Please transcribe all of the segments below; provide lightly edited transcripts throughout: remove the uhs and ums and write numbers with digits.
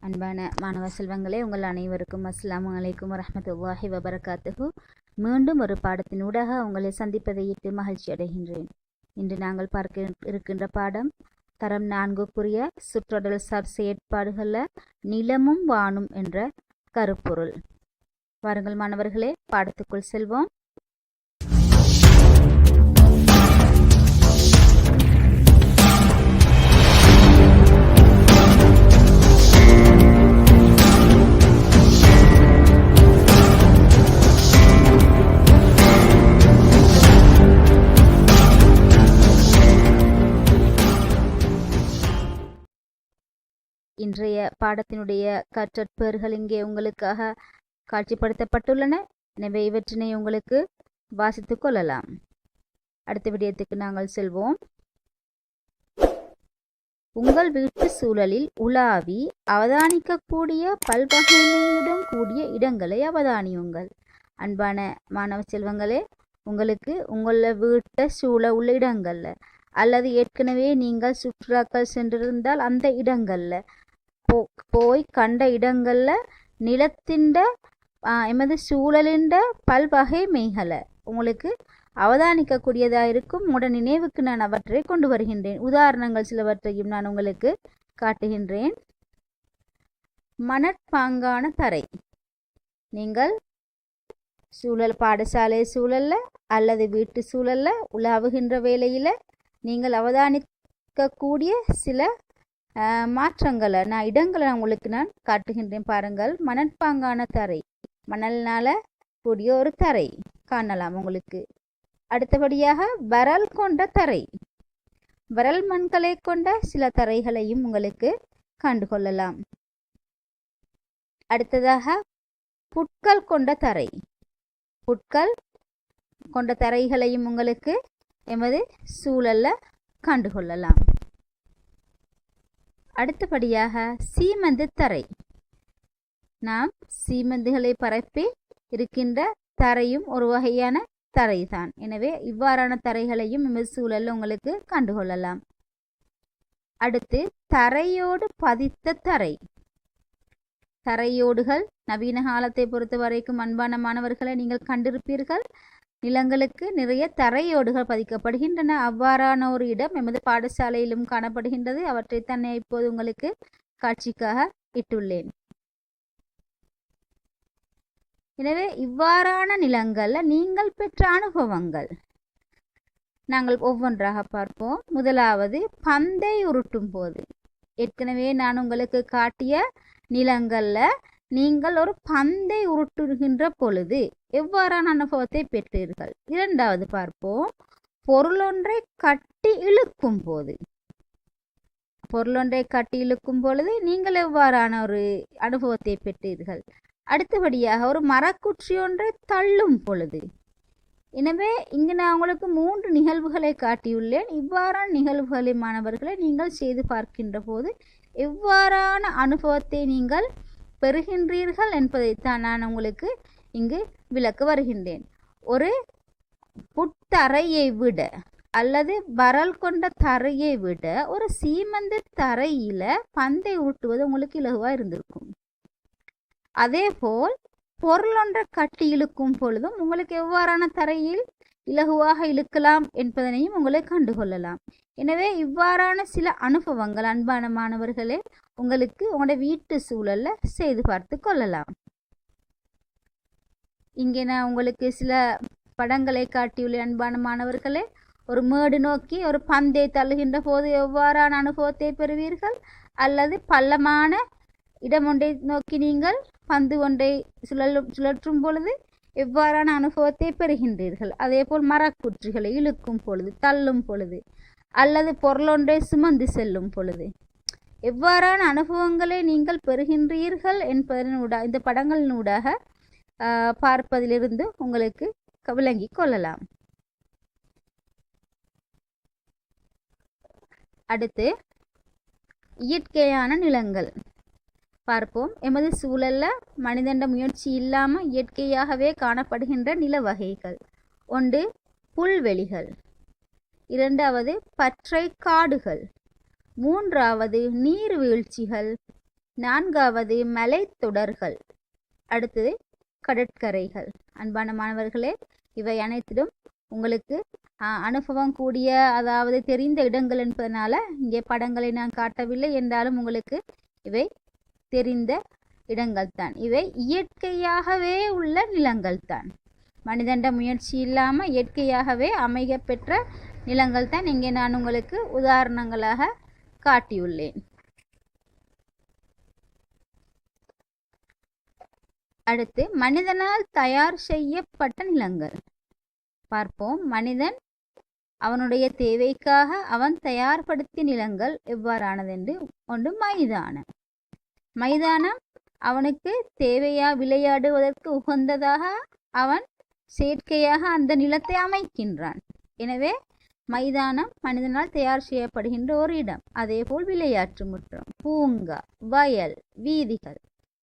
அன்பான மாணவ செல்வங்களே, உங்கள் அனைவருக்கும் அஸ்ஸலாமு அலைக்கும் வரஹ்மத்துல்லாஹி வபரகாத்துஹு. மீண்டும் ஒரு பாடத்தினூடாக உங்களை சந்திப்பதை இட்டு மகிழ்ச்சி அடைகின்றேன். இன்று நாங்கள் பார்க்க இருக்கின்ற பாடம் தரம் 4க்குரிய சுற்றடல் சார் செயற்பாடுகளில் நிலமும் வானும் என்ற கருப்பொருள். வாருங்கள் மாணவர்களே, பாடத்துக்குள் செல்வோம். இன்றைய பாடத்தினுடைய கற்றற்பேறுகள் இங்கே உங்களுக்காக காட்சிப்படுத்தப்பட்டுள்ளன. எனவே இவற்றினை உங்களுக்கு வாசித்துக் கொள்ளலாம். அடுத்த விடயத்துக்கு நாங்கள் செல்வோம். உங்கள் வீட்டு சூழலில் உலாவி அவதானிக்கக்கூடிய பல்வகைமையுடன் கூடிய இடங்களை அவதானியுங்கள். அன்பான மாணவ செல்வங்களே, உங்களுக்கு உங்கள வீட்டை சூழ உள்ள இடங்கள்ல அல்லது ஏற்கனவே நீங்கள் சுற்றுலாக்கள் சென்றிருந்தால் அந்த இடங்கள்ல போய் கண்ட இடங்கள்ல நிலத்தின் எமது சூழலின் பல்வகைமைகளை உங்களுக்கு அவதானிக்கக்கூடியதாக இருக்கும். உங்களோட நினைவுக்கு நான் அவற்றை கொண்டு வருகின்றேன். உதாரணங்கள் சிலவற்றையும் நான் உங்களுக்கு காட்டுகின்றேன். மணற்பாங்கான தரை. நீங்கள் பாடசாலை சூழல்ல அல்லது வீட்டு சூழல்ல உலாவுகின்ற வேளையில நீங்கள் அவதானிக்கக்கூடிய சில மாற்றங்களை இடங்களை உங்களுக்கு நான் காட்டுகின்றேன். பாருங்கள், மணற்பாங்கான தரை, மணல்னால கூடிய ஒரு தரை காணலாம் உங்களுக்கு. அடுத்தபடியாக வரல் கொண்ட தரை, வரல் மண்களை கொண்ட சில தரைகளையும் உங்களுக்கு கண்டுகொள்ளலாம். அடுத்ததாக புட்கள் கொண்ட தரை, புட்கள் கொண்ட தரைகளையும் உங்களுக்கு எமது சூழல்ல கண்டுகொள்ளலாம். அடுத்தபடியாக சீமந்து தரை, நாம் சீமந்துகளை பரப்பி இருக்கின்ற தரையும் ஒரு வகையான தரைதான். எனவே இவ்வாறான தரைகளையும் எமது சூழல்ல உங்களுக்கு கண்டுகொள்ளலாம். அடுத்து தரையோடு பதித்த தரை. தரையோடுகள் நவீன காலத்தை பொறுத்த வரைக்கும் அன்பான மாணவர்களை நீங்கள் கண்டிருப்பீர்கள். நிலங்களுக்கு நிறைய தரையோடுகள் பதிக்கப்படுகின்றன. அவ்வாறான ஒரு இடம் எமது பாடசாலையிலும் காணப்படுகின்றது. அவற்றை തന്നെ இப்போது உங்களுக்கு காட்சிக்காக இட்டுள்ளேன். எனவே இவ்வாறான நிலங்கள்ல நீங்கள் பெற்ற அனுபவங்கள் நாங்கள் ஒவ்வொன்றாக பார்ப்போம். முதலாவது பந்தை உருட்டும் போது. ஏற்கனவே நான் உங்களுக்கு காட்டிய நிலங்கள்ல நீங்கள் ஒரு பந்தை உருட்டுகின்ற பொழுது எவ்வாறான அனுபவத்தை பெற்றீர்கள். இரண்டாவது பார்ப்போம், பொருளொன்றை கட்டி இழுக்கும் போது. பொருளொன்றை கட்டி இழுக்கும் பொழுது நீங்கள் எவ்வாறான ஒரு அனுபவத்தை பெற்றீர்கள். அடுத்தபடியாக ஒரு மரக்குற்றி ஒன்றை தள்ளும் பொழுது. எனவே இங்கு நான் உங்களுக்கு 3 நிகழ்வுகளை காட்டியுள்ளேன். இவ்வாறான நிகழ்வுகளை மாணவர்களை நீங்கள் செய்து பார்க்கின்ற போது எவ்வாறான அனுபவத்தை நீங்கள் பெறுகின்றீர்கள் என்பதைத்தான் நான் உங்களுக்கு இங்கு விளக்க வருகின்றேன். ஒரு புத்தரையை விட அல்லது வரல் கொண்ட தரையை விட ஒரு சீமந்து தரையில பந்தை ஊட்டுவது உங்களுக்கு இலகுவா இருந்திருக்கும். அதே போல் பொருளொன்றை கட்டி இழுக்கும் பொழுதும் உங்களுக்கு எவ்வாறான தரையில் இலகுவாக இழுக்கலாம் என்பதனையும் உங்களை கண்டுகொள்ளலாம். எனவே இவ்வாறான சில அனுபவங்கள் அன்பான மாணவர்களே உங்களுக்கு உங்களோட வீட்டு சூழல்ல செய்து பார்த்து கொள்ளலாம். இங்கே நான் உங்களுக்கு சில படங்களை காட்டியுள்ள அன்பான மாணவர்களே. ஒரு மேடு நோக்கி ஒரு பந்தை தள்ளுகின்ற போது எவ்வாறான அனுபவத்தை பெறுவீர்கள், அல்லது பள்ளமான இடம் ஒன்றை நோக்கி நீங்கள் பந்து ஒன்றை சுழற்றும் பொழுது எவ்வாறான அனுபவத்தை பெறுகின்றீர்கள். அதே போல் மரக்குற்றிகளை இழுக்கும் பொழுது, தள்ளும் பொழுது, அல்லது பொருளொன்றை சுமந்து செல்லும் பொழுது எவ்வாறான அனுபவங்களை நீங்கள் பெறுகின்றீர்கள் என்பதனூடாக இந்த படங்களினூடாக பார்ப்பதிலிருந்து உங்களுக்கு விளங்கி கொள்ளலாம். அடுத்து இயற்கையான நிலங்கள் பார்ப்போம். எமது சூழல்ல மனிதண்ட முயற்சி இல்லாமல் இயற்கையாகவே காணப்படுகின்ற நில வகைகள். 1 புல்வெளிகள், 2வது பற்றை காடுகள், 3வது நீர்வீழ்ச்சிகள், 4வது மலைத்தொடர்கள், அடுத்தது கடற்கரைகள். அன்பான மாணவர்களே, இவை அனைத்திலும் உங்களுக்கு அனுபவம் கூடிய அதாவது தெரிந்த இடங்கள் என்பதனால இங்கே படங்களை நான் காட்டவில்லை என்றாலும் உங்களுக்கு இவை தெரிந்த இடங்கள் தான். இவை இயற்கையாகவே உள்ள நிலங்கள் தான். மனிதண்ட முயற்சி இல்லாமல் இயற்கையாகவே அமைய பெற்ற நிலங்கள் தான் இங்கே நான் உங்களுக்கு உதாரணங்களாக காட்டியுள்ளேன். அடுத்து மனிதனால் தயார் செய்யப்பட்ட நிலங்கள் பார்ப்போம். மனிதன் அவனுடைய தேவைக்காக அவன் தயார்படுத்திய நிலங்கள் எவ்வாறானது என்று. ஒன்று மைதானம். மைதானம் அவனுக்கு தேவையா விளையாடுவதற்கு உகந்ததாக அவன் செயற்கையாக அந்த நிலத்தை அமைக்கின்றான். எனவே மைதானம் மனிதனால் தயார் செய்யப்படுகின்ற ஒரு இடம். அதேபோல் விளையாட்டு முற்றம், பூங்கா, வயல், வீதிகள்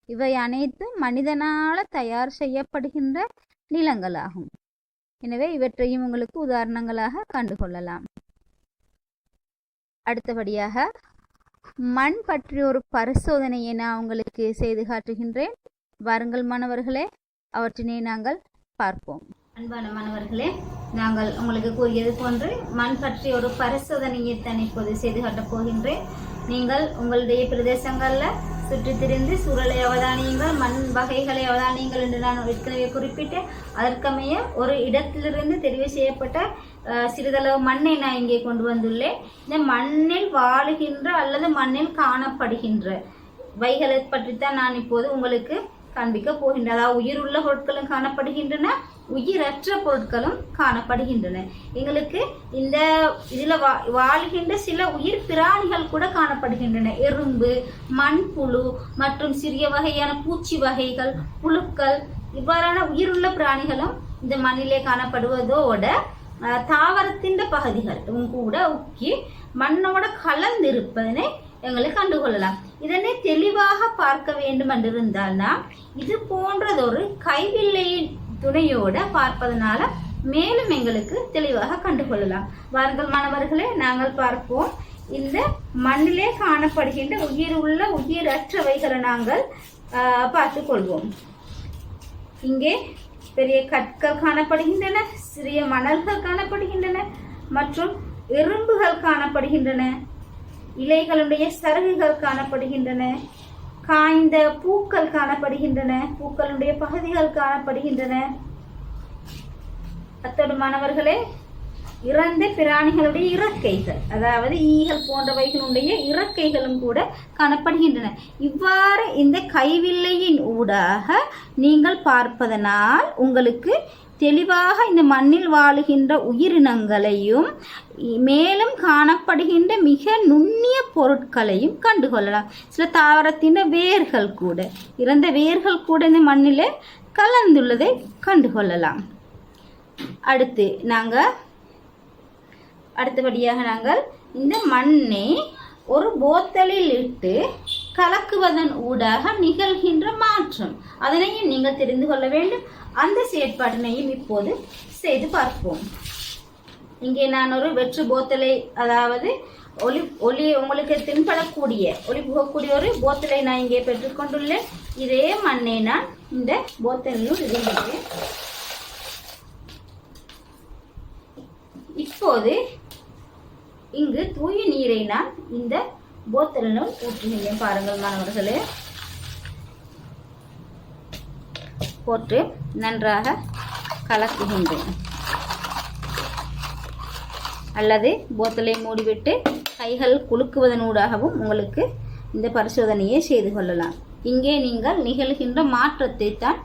இவை அனைத்தும் மனிதனால் தயார் செய்யப்படுகின்ற நிலங்களாகும். எனவே இவற்றையும் உங்களுக்கு உதாரணங்களாக கண்டுகொள்ளலாம். அடுத்தபடியாக மண் பற்றிய ஒரு பரிசோதனையை நான் உங்களுக்கு செய்து காட்டுகின்றேன். வாருங்கள் மாணவர்களே, அவற்றினை நாங்கள் பார்ப்போம். அன்பான மாணவர்களே, நாங்கள் உங்களுக்கு கூறியது போன்று மண் பற்றிய ஒரு பரிசோதனையை தான் இப்போது செய்து காட்டப் போகின்றேன். நீங்கள் உங்களுடைய பிரதேசங்களில் சுற்றி திரிந்து சூழலை அவதானியுங்கள், மண் வகைகளை அவதானியுங்கள் என்று நான் ஏற்கனவே குறிப்பிட்டேன். அதற்கமைய ஒரு இடத்திலிருந்து தெரிவு செய்யப்பட்ட சிறிதளவு மண்ணை நான் இங்கே கொண்டு வந்துள்ளேன். இந்த மண்ணில் வாழுகின்ற அல்லது மண்ணில் காணப்படுகின்ற வைகளை பற்றித்தான் நான் இப்போது உங்களுக்கு காண்பிக்க போகின்றன. அதாவது உயிர் உள்ள பொருட்களும் காணப்படுகின்றன, உயிரற்ற பொருட்களும் காணப்படுகின்றன. எங்களுக்கு இந்த இதில் வாழ்கின்ற சில உயிர் பிராணிகள் கூட காணப்படுகின்றன. எறும்பு, மண்புழு மற்றும் சிறிய வகையான பூச்சி வகைகள், புழுக்கள் இவ்வாறான உயிருள்ள பிராணிகளும் இந்த மண்ணிலே காணப்படுவதோட தாவரத்தின் பகுதிகளும் கூட உக்கி மண்ணோட கலந்திருப்பதனை எங்களுக்கு கண்டுகொள்ளலாம். இதனை தெளிவாக பார்க்க வேண்டும் என்றிருந்தால்னா இது போன்றதொரு கைவில்லையின் துணையோட பார்ப்பதனால மேலும் எங்களுக்கு தெளிவாக கண்டுகொள்ளலாம். வாருங்கள் மாணவர்களே, நாங்கள் பார்ப்போம். இந்த மண்ணிலே காணப்படுகின்ற உயிர் உள்ள உயிரற்றவைகளை நாங்கள் பார்த்து கொள்வோம். இங்கே பெரிய கற்கள் காணப்படுகின்றன, சிறிய மணல்கள் காணப்படுகின்றன மற்றும் எறும்புகள் காணப்படுகின்றன. இலைகளுடைய சருகுகள் காணப்படுகின்றன, காய்ந்த பூக்கள் காணப்படுகின்றன, பூக்களுடைய பகுதிகள் காணப்படுகின்றன. அத்தோடு மாணவர்களே, இறந்த பிராணிகளுடைய இறக்கைகள், அதாவது ஈகள் போன்றவைகளுடைய இறக்கைகளும் கூட காணப்படுகின்றன. இவ்வாறு இந்த கைவில்லையின் ஊடாக நீங்கள் பார்ப்பதனால் உங்களுக்கு தெளிவாக இந்த மண்ணில் வாழுகின்ற உயிரினங்களையும் மேலும் காணப்படுகின்ற மிக நுண்ணிய பொருட்களையும் கண்டுகொள்ளலாம். சில தாவரத்தின் வேர்கள் கூட, இறந்த வேர்கள் கூட இந்த மண்ணில் கலந்துள்ளதை கண்டுகொள்ளலாம். அடுத்தபடியாக நாங்கள் இந்த மண்ணை ஒரு போத்தலில் இட்டு கலக்குவதன் ஊடாக நிகழ்கின்ற மாற்றம் அதனையும் நீங்கள் தெரிந்து கொள்ள வேண்டும். அந்த செயற்பாட்டினையும் இப்போது செய்து பார்ப்போம். இங்கே நான் ஒரு வெற்று போத்தலை, அதாவது ஒளி உங்களுக்கு தென்படக்கூடிய ஒளி புகக்கூடிய ஒரு போத்தலை நான் இங்கே பெற்றுக்கொண்டுள்ளேன். இதே மண்ணை நான் இந்த போத்தலில் இடுகிறேன். இப்போது இங்கு தூய நீரை நான் இந்த போத்தலினுள் ஊற்றுகிறேன். பாருங்கள் மாணவர்களே, போட்டு நன்றாக கலக்குகின்றேன். அல்லது போத்தலை மூடிவிட்டு கைகள் குலுக்குவதனூடாகவும் உங்களுக்கு இந்த பரிசோதனையை செய்து கொள்ளலாம். இங்கே நீங்கள் நிகழ்கின்ற மாற்றத்தை தான்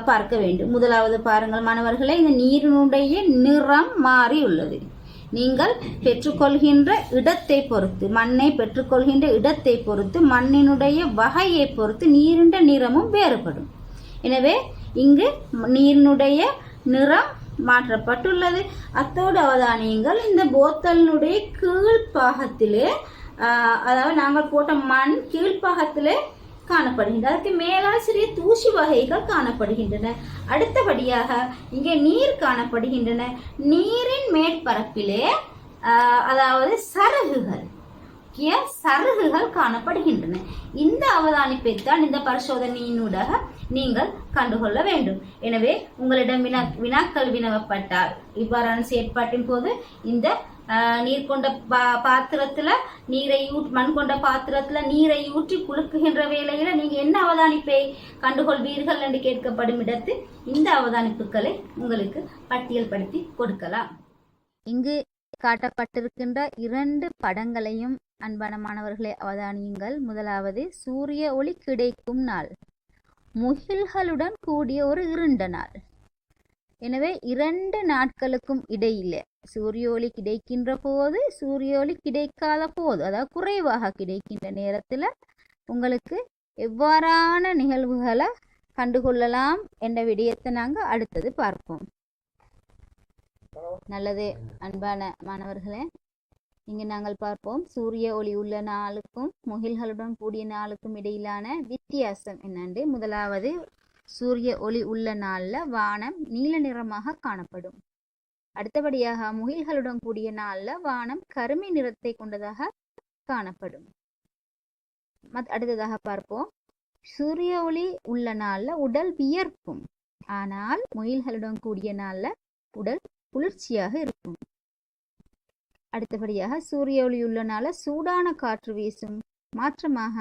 பார்க்க வேண்டும். முதலாவது பாருங்கள் மாணவர்களே, இந்த நீரினுடைய நிறம் மாறியுள்ளது. நீங்கள் பெற்றுக்கொள்கின்ற இடத்தை பொறுத்து, மண்ணை பெற்றுக்கொள்கின்ற இடத்தை பொறுத்து, மண்ணினுடைய வகையை பொறுத்து நீரின் நிறமும் வேறுபடும். எனவே இங்கு நீரினுடைய நிறம் மாற்றப்பட்டுள்ளது. அத்தோடு அவதானியங்கள், இந்த போத்தலினுடைய கீழ்ப்பாகத்திலே, அதாவது நாங்கள் போட்ட மண் கீழ்ப்பாகத்திலே காணப்படுகின்றன. அதற்கு மேலால் சிறிய தூசி வகைகள் காணப்படுகின்றன. அடுத்தபடியாக இங்கே நீர் காணப்படுகின்றன. நீரின் மேற்பரப்பிலே அதாவது சருகுகள், முக்கிய சருகுகள் காணப்படுகின்றன. இந்த அவதானிப்பைத்தான் இந்த பரிசோதனையினூடாக நீங்கள் கண்டுகொள்ள வேண்டும். எனவே உங்களிடம் வினாக்கள் வினவப்பட்டால் இவ்வாறான செயற்பாட்டின் போது இந்த நீர் கொண்ட பாத்திரத்துல மண் கொண்ட பாத்திரத்துல நீரை ஊற்றி குலுக்குகின்ற வேளையில நீங்க என்ன அவதானிப்பை கண்டுகொள்வீர்கள் என்று கேட்கப்படும் இடத்து இந்த அவதானிப்புகளை உங்களுக்கு பட்டியல் படுத்தி கொடுக்கலாம். இங்கு காட்டப்பட்டிருக்கின்ற 2 படங்களையும் அன்பான மாணவர்களை அவதானியுங்கள். முதலாவது சூரிய ஒளி கிடைக்கும் நாள், முகில்களுடன் கூடிய ஒரு இருண்ட நாள். எனவே 2 நாட்களுக்கும் இடையில சூரிய ஒளி கிடைக்கின்ற போது, சூரிய ஒளி கிடைக்காத போது, அதாவது குறைவாக கிடைக்கின்ற நேரத்தில் உங்களுக்கு எவ்வாறான நிகழ்வுகளை கண்டுகொள்ளலாம் என்ற விடயத்தை நாங்கள் அடுத்தது பார்ப்போம். நல்லது அன்பான மாணவர்களே, இங்கு நாங்கள் பார்ப்போம் சூரிய ஒளி உள்ள நாளுக்கும் முகில்களுடன் கூடிய நாளுக்கும் இடையிலான வித்தியாசம் என்னண்டு. முதலாவது, சூரிய ஒளி உள்ள நாளில் வானம் நீல நிறமாக காணப்படும். அடுத்தபடியாக முகில்களுடன் கூடிய நாளில் வானம் கருமை நிறத்தை கொண்டதாக காணப்படும். அடுத்ததாக பார்ப்போம், சூரிய ஒளி உள்ள நாளில் உடல் வியர்க்கும், ஆனால் முகில்களுடன் கூடிய நாளில் உடல் குளிர்ச்சியாக இருக்கும். அடுத்தபடியாக சூரிய ஒளி உள்ள நாளில் சூடான காற்று வீசும், மாற்றமாக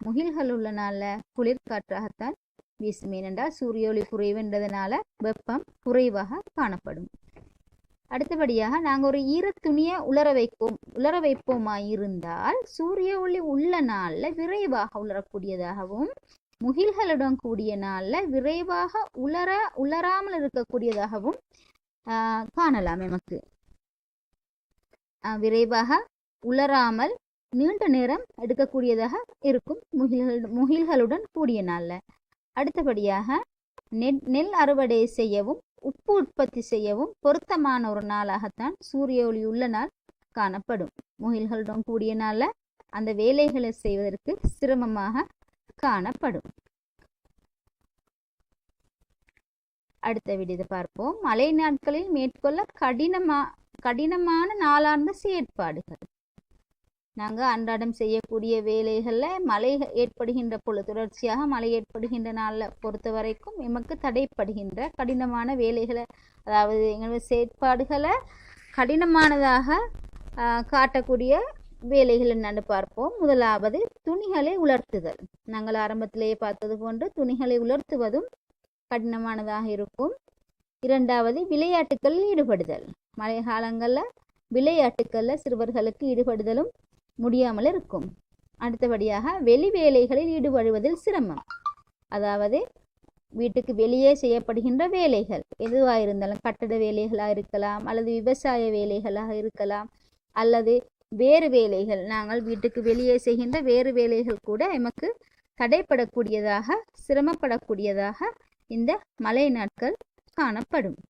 முகில்கள் உள்ள நாளில் குளிர்காற்றாகத்தான் வீசும். ஏனென்றால் சூரிய ஒளி குறைவென்றதுனால வெப்பம் குறைவாக காணப்படும். அடுத்தபடியாக நாங்கள் ஒரு ஈரத்துணியை உலர வைப்போமாயிருந்தால் சூரிய ஒளி உள்ள நாளில் விரைவாக உலரக்கூடியதாகவும், முகில்களுடன் கூடிய நாளில் விரைவாக உலராமல் இருக்கக்கூடியதாகவும் காணலாம். நமக்கு விரைவாக உலராமல் நீண்ட நேரம் எடுக்கக்கூடியதாக இருக்கும் முகில்களுடன் கூடிய நாளில். அடுத்தபடியாக நெல் அறுவடை செய்யவும் உப்பு உற்பத்தி செய்யவும் பொருத்தமான ஒரு நாளாகத்தான் சூரிய ஒளி உள்ள நாள் காணப்படும். முகில்களுடன் கூடிய நாளில் அந்த வேலைகளை செய்வதற்கு சிரமமாக காணப்படும். அடுத்த விடயத்தை பார்ப்போம். மழை நாட்களில் மேற்கொள்ள கடினமான நாளார்ந்த செயற்பாடுகள். நாங்கள் அன்றாடம் செய்யக்கூடிய வேலைகளில் மழை ஏற்படுகின்ற பொழுது, தொடர்ச்சியாக மழை ஏற்படுகின்ற நாளில் பொறுத்த வரைக்கும் எமக்கு தடைப்படுகின்ற கடினமான வேலைகளை, அதாவது எங்களுடைய செயற்பாடுகளை கடினமானதாக காட்டக்கூடிய வேலைகள் என்னென்னு பார்ப்போம். முதலாவது துணிகளை உலர்த்துதல். நாங்கள் ஆரம்பத்திலேயே பார்த்தது போன்று துணிகளை உலர்த்துவதும் கடினமானதாக இருக்கும். இரண்டாவது, விளையாட்டுக்களில் ஈடுபடுதல். மழை காலங்களில் விளையாட்டுக்களில் சிறுவர்களுக்கு ஈடுபடுதலும் முடியாமல் இருக்கும். அடுத்தபடியாக வெளி வேலைகளில் ஈடுபடுவதில் சிரமம், அதாவது வீட்டுக்கு வெளியே செய்யப்படுகின்ற வேலைகள் எதுவாக இருந்தாலும், கட்டட வேலைகளாக இருக்கலாம், அல்லது விவசாய வேலைகளாக இருக்கலாம், அல்லது வேறு வேலைகள், நாங்கள் வீட்டுக்கு வெளியே செய்கின்ற வேறு வேலைகள் கூட எமக்கு தடைப்படக்கூடியதாக, சிரமப்படக்கூடியதாக இந்த மழை நாட்கள் காணப்படும்.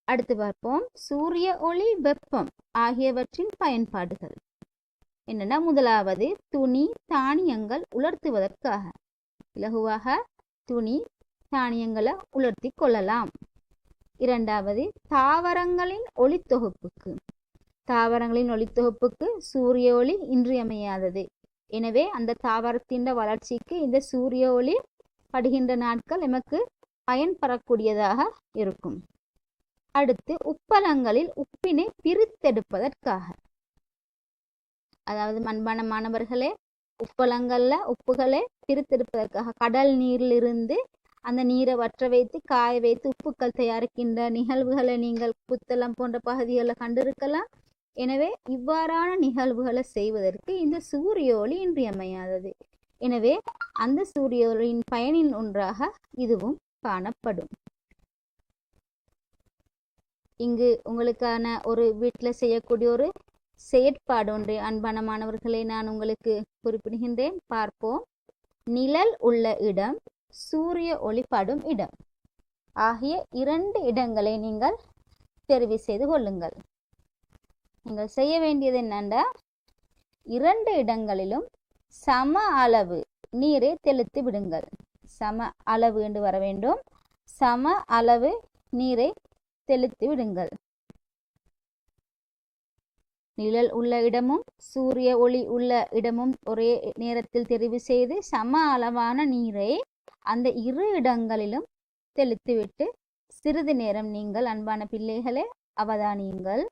அடுத்து பார்ப்போம், சூரிய ஒளி, வெப்பம் ஆகியவற்றின் பயன்பாடுகள் என்னென்னா, முதலாவது துணி தானியங்கள் உலர்த்துவதற்காக. இலகுவாக துணி தானியங்களை உலர்த்தி கொள்ளலாம். இரண்டாவது, தாவரங்களின் ஒளித்தொகுப்புக்கு. தாவரங்களின் ஒளித்தொகுப்புக்கு சூரிய ஒளி இன்றியமையாதது. எனவே அந்த தாவரத்தின் வளர்ச்சிக்கு இந்த சூரிய ஒளி படுகின்ற நாட்கள் எமக்கு பயன்பெறக்கூடியதாக இருக்கும். அடுத்து, உப்பளங்களில் உப்பினை பிரித்தெடுப்பதற்காக. அதாவது அன்பான மாணவர்களே, உப்பளங்களில் உப்புகளை பிரித்தெடுப்பதற்காக கடல் நீரிலிருந்து அந்த நீரை வற்ற வைத்து காய வைத்து உப்புக்கள் தயாரிக்கின்ற நிகழ்வுகளை நீங்கள் புத்தளம் போன்ற பகுதிகளில் கண்டிருக்கலாம். எனவே இவ்வாறான நிகழ்வுகளை செய்வதற்கு இந்த சூரிய ஒளி இன்றியமையாதது. எனவே அந்த சூரிய ஒளியின் பயனின் ஒன்றாக இதுவும் காணப்படும். இங்கு உங்களுக்கான ஒரு வீட்டில் செய்யக்கூடிய ஒரு செயற்பாடு ஒன்று அன்பான மாணவர்களை நான் உங்களுக்கு குறிப்பிடுகின்றேன். பார்ப்போம். நிழல் உள்ள இடம், சூரிய ஒளிப்படும் இடம் ஆகிய 2 இடங்களை நீங்கள் தெரிவு செய்து கொள்ளுங்கள். நீங்கள் செய்ய வேண்டியது என்னென்னா, 2 இடங்களிலும் சம அளவு நீரை தெளித்து விடுங்கள். சம அளவு என்று வர வேண்டும். சம அளவு நீரை தெளித்து விடுங்கள். நிழல் உள்ள இடமும் சூரிய ஒளி உள்ள இடமும் ஒரே நேரத்தில் தெரிவு செய்து சம அளவான நீரை அந்த இரு இடங்களிலும் தெளித்துவிட்டு சிறிது நேரம் நீங்கள் அன்பான பிள்ளைகளே அவதானியுங்கள்.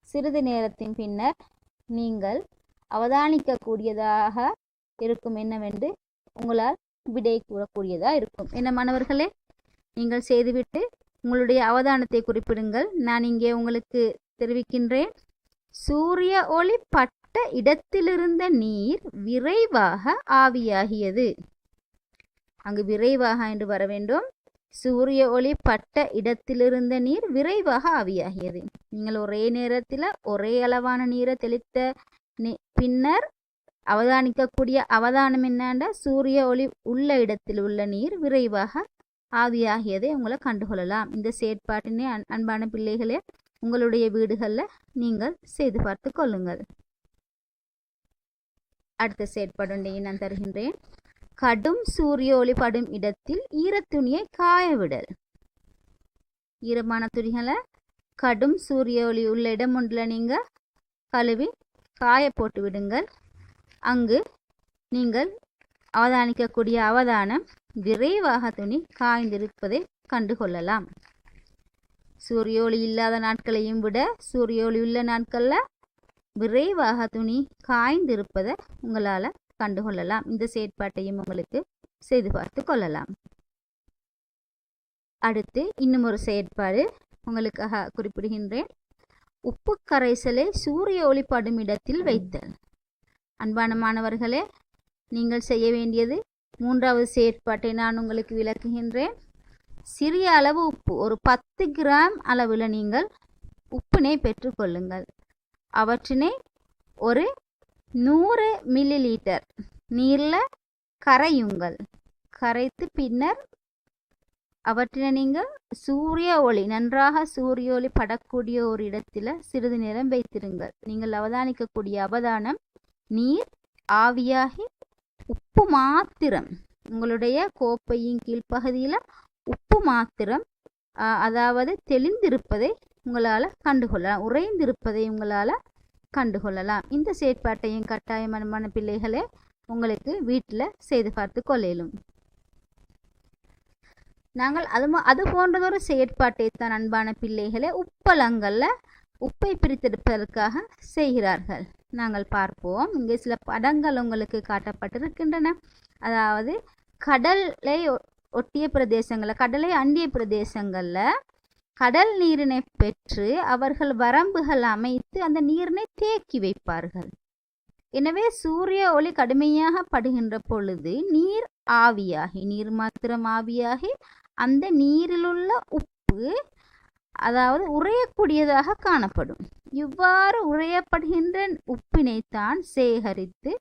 சிறிது நேரத்தின் பின்னர் நீங்கள் அவதானிக்கக்கூடியதாக இருக்கும் என்னவென்று உங்களால் விடை கூறக்கூடியதாக இருக்கும். என்ன மாணவர்களே, நீங்கள் செய்துவிட்டு உங்களுடைய அவதானத்தை குறிப்பிடுங்கள். நான் இங்கே உங்களுக்கு தெரிவிக்கின்றேன். சூரிய ஒளி பட்ட இடத்திலிருந்த நீர் விரைவாக ஆவியாகியது. அங்கு விரைவாக என்று வர வேண்டும். சூரிய ஒளி பட்ட இடத்திலிருந்த நீர் விரைவாக ஆவியாகியது. நீங்கள் ஒரே நேரத்தில் ஒரே அளவான நீரை தெளித்த பின்னர் அவதானிக்கக்கூடிய அவதானம் என்னண்டா, சூரிய ஒளி உள்ள இடத்தில் உள்ள நீர் விரைவாக ஆவியாகியதை உங்களை கண்டுகொள்ளலாம். இந்த செயற்பாட்டினை அன்பான பிள்ளைகளே உங்களுடைய வீடுகளில் நீங்கள் செய்து பார்த்து கொள்ளுங்கள். அடுத்த செயற்பாடு நான் தருகின்றேன். கடும் சூரிய ஒளி படும் இடத்தில் ஈரத்துணியை காயவிடல். ஈரமான துணிகளை கடும் சூரிய ஒளி உள்ள இடம் ஒன்றில் நீங்கள் கழுவி காய போட்டு விடுங்கள். அங்கு நீங்கள் அவதானிக்கக்கூடிய அவதானம் விரைவாக துணி காய்ந்திருப்பதை கண்டுகொள்ளலாம். சூரிய ஒளி இல்லாத நாட்களையும் விட சூரிய ஒளி உள்ள நாட்களில் விரைவாக துணி காய்ந்திருப்பதை உங்களால் கண்டுகொள்ளலாம். இந்த செயற்பாட்டையும் உங்களுக்கு செய்து பார்த்து கொள்ளலாம். அடுத்து இன்னும் ஒரு செயற்பாடு உங்களுக்காக குறிப்பிடுகின்றேன். உப்பு கரைசலை சூரிய ஒளி படும் இடத்தில் வைத்தல். அன்பான மாணவர்களே, நீங்கள் செய்ய வேண்டியது மூன்றாவது செயற்பாட்டை நான் உங்களுக்கு விளக்குகின்றேன். சிறிய அளவு உப்பு, ஒரு 10 கிராம் அளவில் நீங்கள் உப்பினை பெற்றுக்கொள்ளுங்கள். அவற்றினை ஒரு 100 மில்லி லிட்டர் நீரில் கரையுங்கள். கரைத்து பின்னர் அவற்றினை நீங்கள் சூரிய ஒளி நன்றாக சூரிய ஒளி படக்கூடிய ஒரு இடத்துல சிறிது நேரம் வைத்திருங்கள். நீங்கள் அவதானிக்கக்கூடிய அவதானம் நீர் ஆவியாகி உப்பு மாத்திரம் உங்களுடைய கோப்பையின் கீழ்ப்பகுதியில் உப்பு மாத்திரம் அதாவது தெளிந்திருப்பதை உங்களால் கண்டுகொள்ளலாம், உறைந்திருப்பதை உங்களால் கண்டுகொள்ளலாம். இந்த செயற்பாட்டையும் கட்டாயமான பிள்ளைகளே உங்களுக்கு வீட்டில் செய்து பார்த்து கொள்ளும். நாங்கள் அது போன்றதொரு செயற்பாட்டை தான் அன்பான பிள்ளைகளே உப்பளங்களில் உப்பை பிரித்தெடுப்பதற்காக செய்கிறார்கள். நாங்கள் பார்ப்போம். இங்கே சில படங்கள் உங்களுக்கு காட்டப்பட்டிருக்கின்றன. அதாவது கடலை ஒட்டிய பிரதேசங்களில், கடலை அண்டிய பிரதேசங்களில் கடல் நீரினை பெற்று அவர்கள் வரம்புகள் அமைத்து அந்த நீரினை தேக்கி வைப்பார்கள். எனவே சூரிய ஒளி கடுமையாக படுகின்ற பொழுது நீர் ஆவியாகி, நீர் மாத்திரம் ஆவியாகி அந்த நீரிலுள்ள உப்பு அதாவது உறையக்கூடியதாக காணப்படும். இவ்வாறு உறையப்படுகின்ற உப்பினைத்தான் சேகரித்து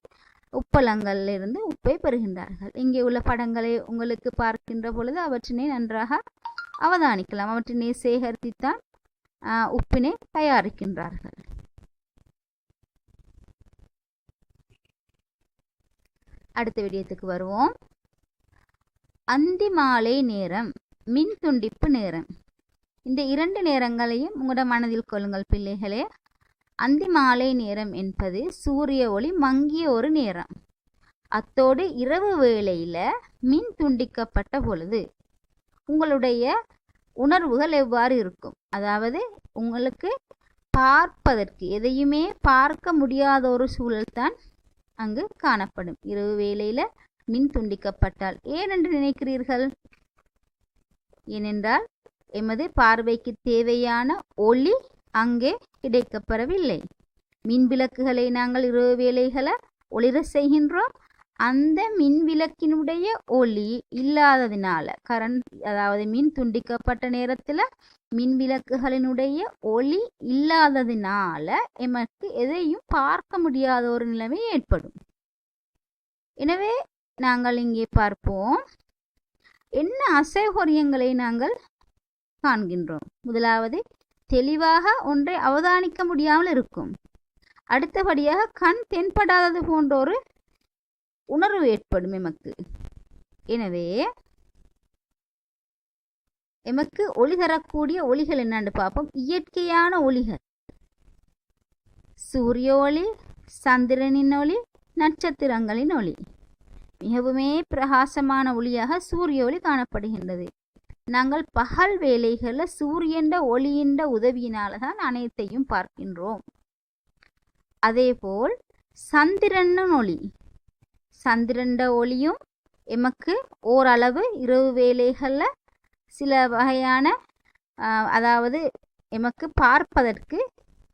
உப்பளங்களிலிருந்து உப்பை பெறுகின்றார்கள். இங்கே உள்ள படங்களை உங்களுக்கு பார்க்கின்ற பொழுது அவற்றினை நன்றாக அவதானிக்கலாம். அவற்றினை சேகரித்துத்தான் உப்பினை தயாரிக்கின்றார்கள். அடுத்த விடயத்துக்கு வருவோம். அந்தி மாலை நேரம், மின் துண்டிப்பு நேரம். இந்த 2 நேரங்களையும் உங்களோட மனதில் கொள்ளுங்கள் பிள்ளைகளே. அந்தி மாலை நேரம் என்பது சூரிய ஒளி மங்கிய ஒரு நேரம். அத்தோடு இரவு வேளையில் மின் துண்டிக்கப்பட்ட பொழுது உங்களுடைய உணர்வுகள் எவ்வாறு இருக்கும்? அதாவது உங்களுக்கு பார்ப்பதற்கு எதையுமே பார்க்க முடியாத ஒரு சூழல் தான் அங்கு காணப்படும். இரவு வேளையில் மின் துண்டிக்கப்பட்டால் ஏனென்று நினைக்கிறீர்கள்? ஏனென்றால் எமது பார்வைக்கு தேவையான ஒளி அங்கே கிடைக்கப்பெறவில்லை. மின் விளக்குகளை நாங்கள் இரவு வேளைகளை ஒளிர செய்கின்றோம். அந்த மின் விளக்கினுடைய ஒளி இல்லாததினால, அதாவது மின் துண்டிக்கப்பட்ட நேரத்தில் மின் விளக்குகளினுடைய ஒளி இல்லாததினால எமக்கு எதையும் பார்க்க முடியாத ஒரு நிலைமை ஏற்படும். எனவே நாங்கள் இங்கே பார்ப்போம், என்ன அசௌகரியங்களை நாங்கள் காண்கின்றோம். முதலாவது, தெளிவாக ஒன்றை அவதானிக்க முடியாமல் இருக்கும். அடுத்தபடியாக கண் தென்படாதது போன்ற ஒரு உணர்வு ஏற்படும் எமக்கு. எனவே எமக்கு ஒளி தரக்கூடிய ஒளிகள் என்னன்னு பார்ப்போம். இயற்கையான ஒளிகள், சூரிய ஒளி, சந்திரனின் ஒளி, நட்சத்திரங்களின் ஒளி. மிகவுமே பிரகாசமான ஒளியாக சூரிய ஒளி காணப்படுகின்றது. நாங்கள் பகல் வேளைகளில் சூரியன் ஒளியின் உதவியினால தான் அனைத்தையும் பார்க்கின்றோம். அதேபோல் சந்திரன் ஒளி, சந்திரன் ஒளியும் எமக்கு ஓரளவு இரவு வேளைகளில் சில வகையான அதாவது எமக்கு பார்ப்பதற்கு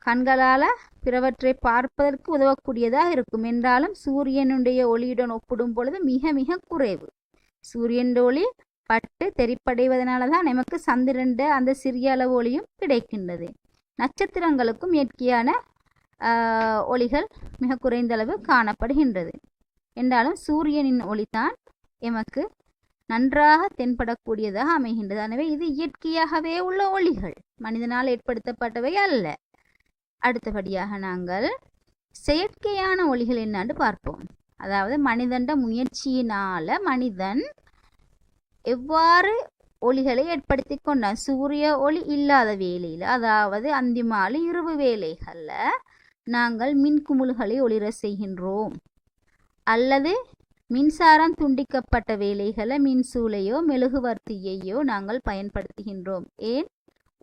கண்களால் பிறவற்றை பார்ப்பதற்கு உதவக்கூடியதாக இருக்கும். என்றாலும் சூரியனுடைய ஒளியுடன் ஒப்பிடும் பொழுது மிக மிக குறைவு. சூரியன் ஒளி பட்டு தெரிப்படைவதனால தான் நமக்கு சந்திரன் அந்த சிறிய அளவு ஒளியும் கிடைக்கின்றது. நட்சத்திரங்களுக்கும் இயற்கையான ஒளிகள் மிக குறைந்த அளவு காணப்படுகின்றது. என்றாலும் சூரியனின் ஒளிதான் எமக்கு நன்றாக தென்படக்கூடியதாக அமைகின்றது. எனவே இது இயற்கையாகவே உள்ள ஒளிகள், மனிதனால் ஏற்படுத்தப்பட்டவை அல்ல. அடுத்தபடியாக நாங்கள் செயற்கையான ஒளிகள் என்னான்னு பார்ப்போம். அதாவது மனிதன் முயற்சியினால மனிதன் எவ்வாறு ஒளிகளை ஏற்படுத்தி கொண்டான். சூரிய ஒளி இல்லாத வேளையில், அதாவது அந்தி மாலை இரவு வேளைகளில் நாங்கள் மின்குமிழ்களை ஒளிர செய்கின்றோம். அல்லது மின்சாரம் துண்டிக்கப்பட்ட வேளைகளை மின்சூளையோ மெழுகுவர்த்தியையோ நாங்கள் பயன்படுத்துகின்றோம். ஏன்?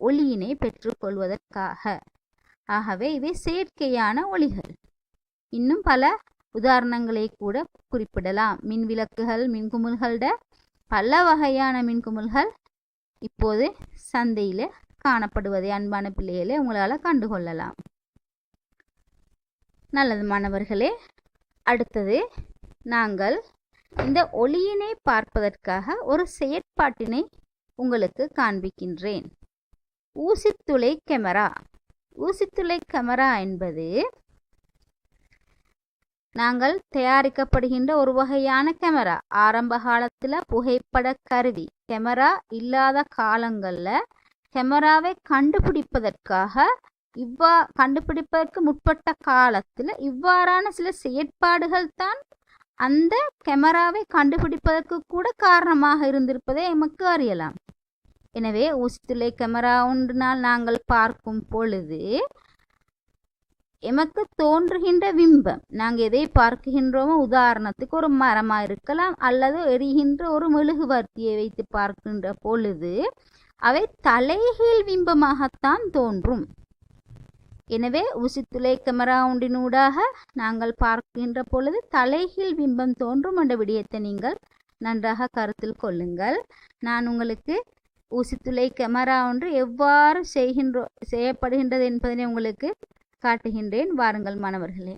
ஒளியினை பெற்றுக்கொள்வதற்காக. ஆகவே இவை செயற்கையான ஒளிகள். இன்னும் பல உதாரணங்களை கூட குறிப்பிடலாம். மின் விளக்குகள், மின்குமிழ்களோட பல வகையான மின்குமிழ்கள் இப்போது சந்தையில் காணப்படுவதை அன்பான பிள்ளைகளை உங்களால் கண்டுகொள்ளலாம். நல்லது மாணவர்களே, அடுத்தது நாங்கள் இந்த ஒளியினை பார்ப்பதற்காக ஒரு செயற்பாட்டினை உங்களுக்கு காண்பிக்கின்றேன். ஊசித்துளை கேமரா. ஊசித்துளை கேமரா என்பது நாங்கள் தயாரிக்கப்படுகின்ற ஒரு வகையான கேமரா. ஆரம்ப காலத்தில் புகைப்பட கருவி கேமரா இல்லாத காலங்களில் கேமராவை கண்டுபிடிப்பதற்காக கண்டுபிடிப்பதற்கு முற்பட்ட காலத்தில் இவ்வாறான சில செயற்பாடுகள் தான் அந்த கேமராவை கண்டுபிடிப்பதற்கு கூட காரணமாக இருந்திருப்பதை எமக்கு அறியலாம். எனவே ஊசித்துளை கேமரா ஒன்றினால் நாங்கள் பார்க்கும் பொழுது எமக்கு தோன்றுகின்ற பிம்பம், நாங்கள் எதை பார்க்கின்றோமோ, உதாரணத்துக்கு ஒரு மரமாக இருக்கலாம் அல்லது எரிகின்ற ஒரு மெழுகுவர்த்தியை வைத்து பார்க்கின்ற பொழுது அவை தலைகீழ் பிம்பமாகத்தான் தோன்றும். எனவே ஊசித்துளை கேமரா ஒன்றினூடாக நாங்கள் பார்க்கின்ற பொழுது தலைகீழ் பிம்பம் தோன்றும் என்ற விடயத்தை நீங்கள் நன்றாக கருத்தில் கொள்ளுங்கள். நான் உங்களுக்கு ஊசித்துளை கேமரா ஒன்று எவ்வாறு செய்யப்படுகின்றது என்பதனை உங்களுக்கு காட்டுகின்றேன். வாருங்கள் மாணவர்களே,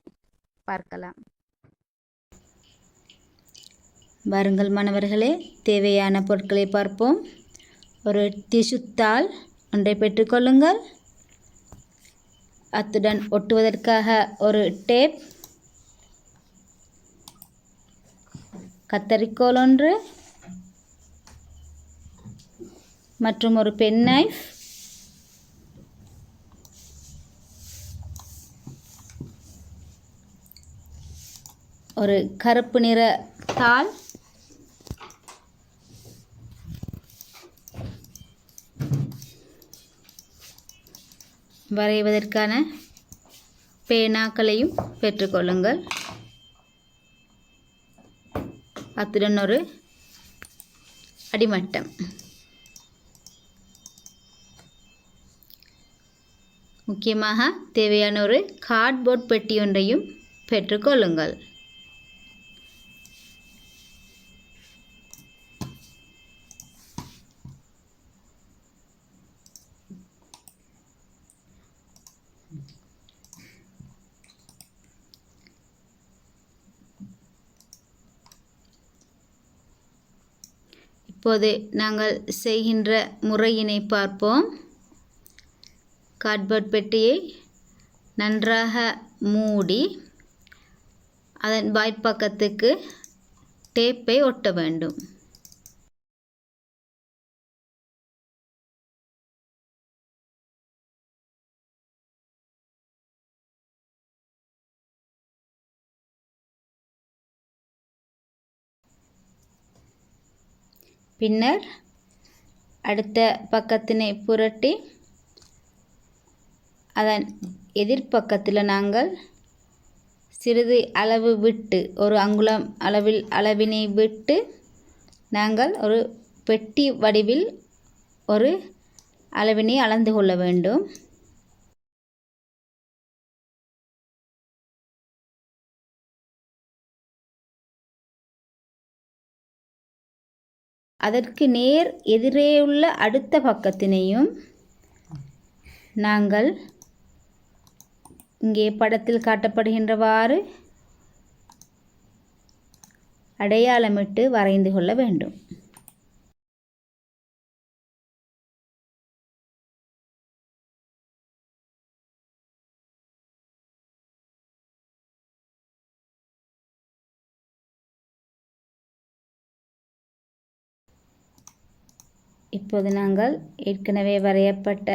பார்க்கலாம். வாருங்கள் மாணவர்களே, தேவையான பொருட்களை பார்ப்போம். ஒரு திசுத்தாள் ஒன்றை பெற்றுக்கொள்ளுங்கள். அத்துடன் ஒட்டுவதற்காக ஒரு டேப், கத்தரிக்கோல் ஒன்று மற்றும் ஒரு பென் நைஃப், ஒரு கருப்பு நிற தாள், வரைவதற்கான பேனாக்களையும் பெற்றுக்கொள்ளுங்கள். அத்துடன் ஒரு அடிமட்டம். முக்கியமாக தேவையான ஒரு கார்ட்போர்ட் பெட்டி ஒன்றையும் பெற்றுக்கொள்ளுங்கள். இப்போது நாங்கள் செய்கின்ற முறையினை பார்ப்போம். கார்ட்போர்ட் பெட்டியை நன்றாக மூடி அதன் வாய்ப்பக்கத்துக்கு டேப்பை ஒட்ட வேண்டும். பின்னர் அடுத்த பக்கத்தினை புரட்டி அதன் எதிர்ப்பக்கத்தில் நாங்கள் சிறிது அளவு விட்டு ஒரு அங்குலம் அளவினை விட்டு நாங்கள் ஒரு பெட்டி வடிவில் ஒரு அளவினை அளந்து கொள்ள வேண்டும். அதற்கு நேர் எதிரேயுள்ள அடுத்த பக்கத்தினையும் நாங்கள் இங்கே படத்தில் காட்டப்படுகின்றவாறு அடையாளமிட்டு வரைந்து கொள்ள வேண்டும். இப்போது நாங்கள் ஏற்கனவே வரையப்பட்ட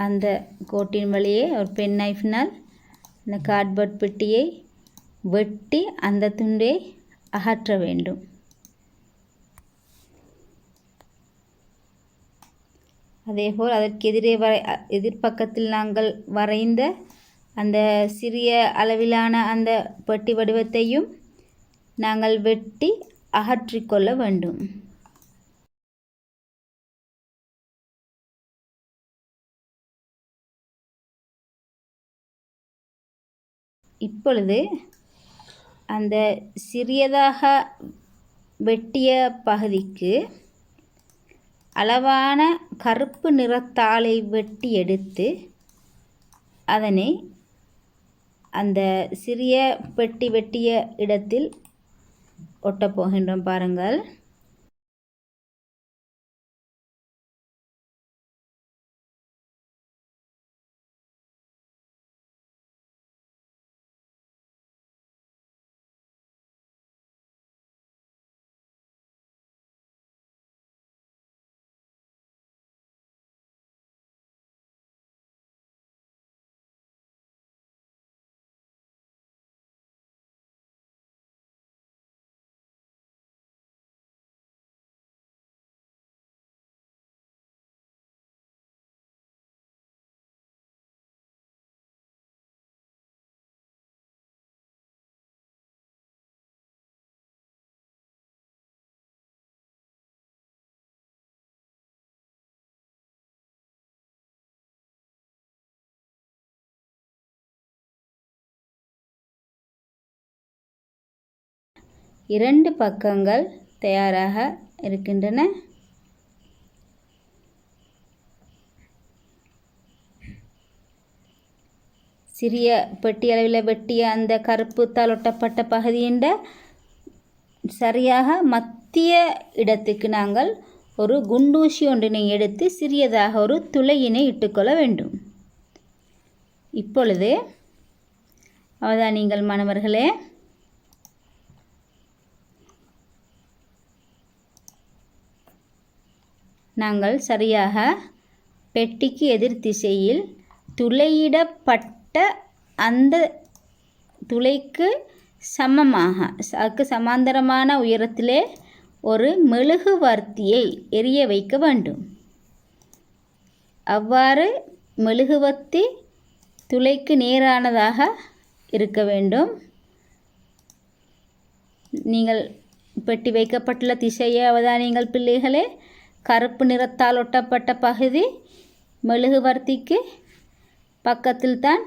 அந்த கோட்டின் வழியே ஒரு பென் நைஃபினால் இந்த கார்ட்போர்ட் பெட்டியை வெட்டி அந்த துண்டை அகற்ற வேண்டும். அதேபோல் அதற்கு எதிர்பக்கத்தில் நாங்கள் வரைந்த அந்த சிறிய அளவிலான அந்த பெட்டி வடிவத்தையும் நாங்கள் வெட்டி அகற்றிக்கொள்ள வேண்டும். இப்பொழுது அந்த சிறியதாக வெட்டிய பகுதிக்கு அளவான கருப்பு நிறத்தாளை வெட்டி எடுத்து அதனை அந்த சிறிய பெட்டி வெட்டிய இடத்தில் ஒட்டப் போகின்றோம். பாருங்கள். இரண்டு பக்கங்கள் தயாராக இருக்கின்றன. சிறிய பெட்டி அளவில் வெட்டிய அந்த கருப்பு தாளொட்டப்பட்ட பகுதியின் சரியாக மத்திய இடத்துக்கு நாங்கள் ஒரு குண்டூசி ஒன்றினை எடுத்து சிறியதாக ஒரு துளையினை இட்டுக்கொள்ள வேண்டும். இப்பொழுது அவதானியுங்கள் மாணவர்களே, நாங்கள் சரியாக பெட்டிக்கு எதிர் திசையில் துளையிடப்பட்ட அந்த துளைக்கு சமமாக அதுக்கு சமாந்தரமான உயரத்திலே ஒரு மெழுகுவர்த்தியை எரிய வைக்க வேண்டும். அவ்வாறு மெழுகுவர்த்தி துளைக்கு நேரானதாக இருக்க வேண்டும். நீங்கள் பெட்டி வைக்கப்பட்டுள்ள திசையை அவதானியுங்கள் பிள்ளைகளே. கருப்பு நிறத்தால் ஒட்டப்பட்ட பகுதி மெழுகுவர்த்திக்கு பக்கத்தில் தான்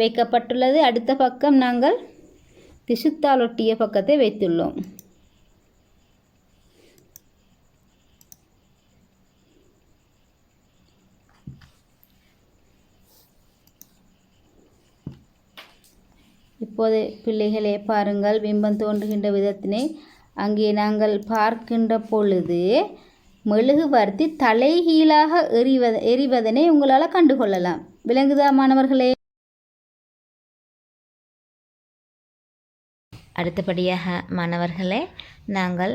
வைக்கப்பட்டுள்ளது. அடுத்த பக்கம் நாங்கள் திசுத்தால் ஒட்டிய பக்கத்தை வைத்துள்ளோம். இப்போது பிள்ளைகளே பாருங்கள், பிம்பம் தோன்றுகின்ற விதத்தினை அங்கே நாங்கள் பார்க்கின்ற பொழுது மெழுகுவர்த்தி தலைகீழாக எரிவதனை உங்களால் கண்டுகொள்ளலாம். விளங்குதா மாணவர்களே? அடுத்தபடியாக மாணவர்களே, நாங்கள்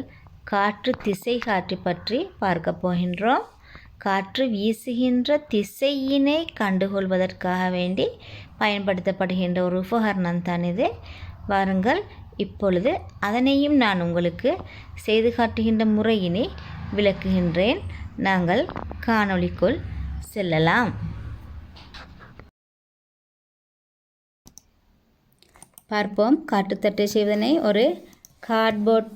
காற்று திசை காற்று பற்றி பார்க்க போகின்றோம். காற்று வீசுகின்ற திசையினை கண்டுகொள்வதற்காக வேண்டி பயன்படுத்தப்படுகின்ற ஒரு உபகரணம் தான் இது. வாருங்கள், இப்பொழுது அதனையும் நான் உங்களுக்கு செய்து காட்டுகின்ற முறையினை விளக்குகின்றேன். நாங்கள் காணொளிக்குள் செல்லலாம். பார்ப்போம். காற்றுத்தட்டை செய்வதனை ஒரு கார்ட்போர்ட்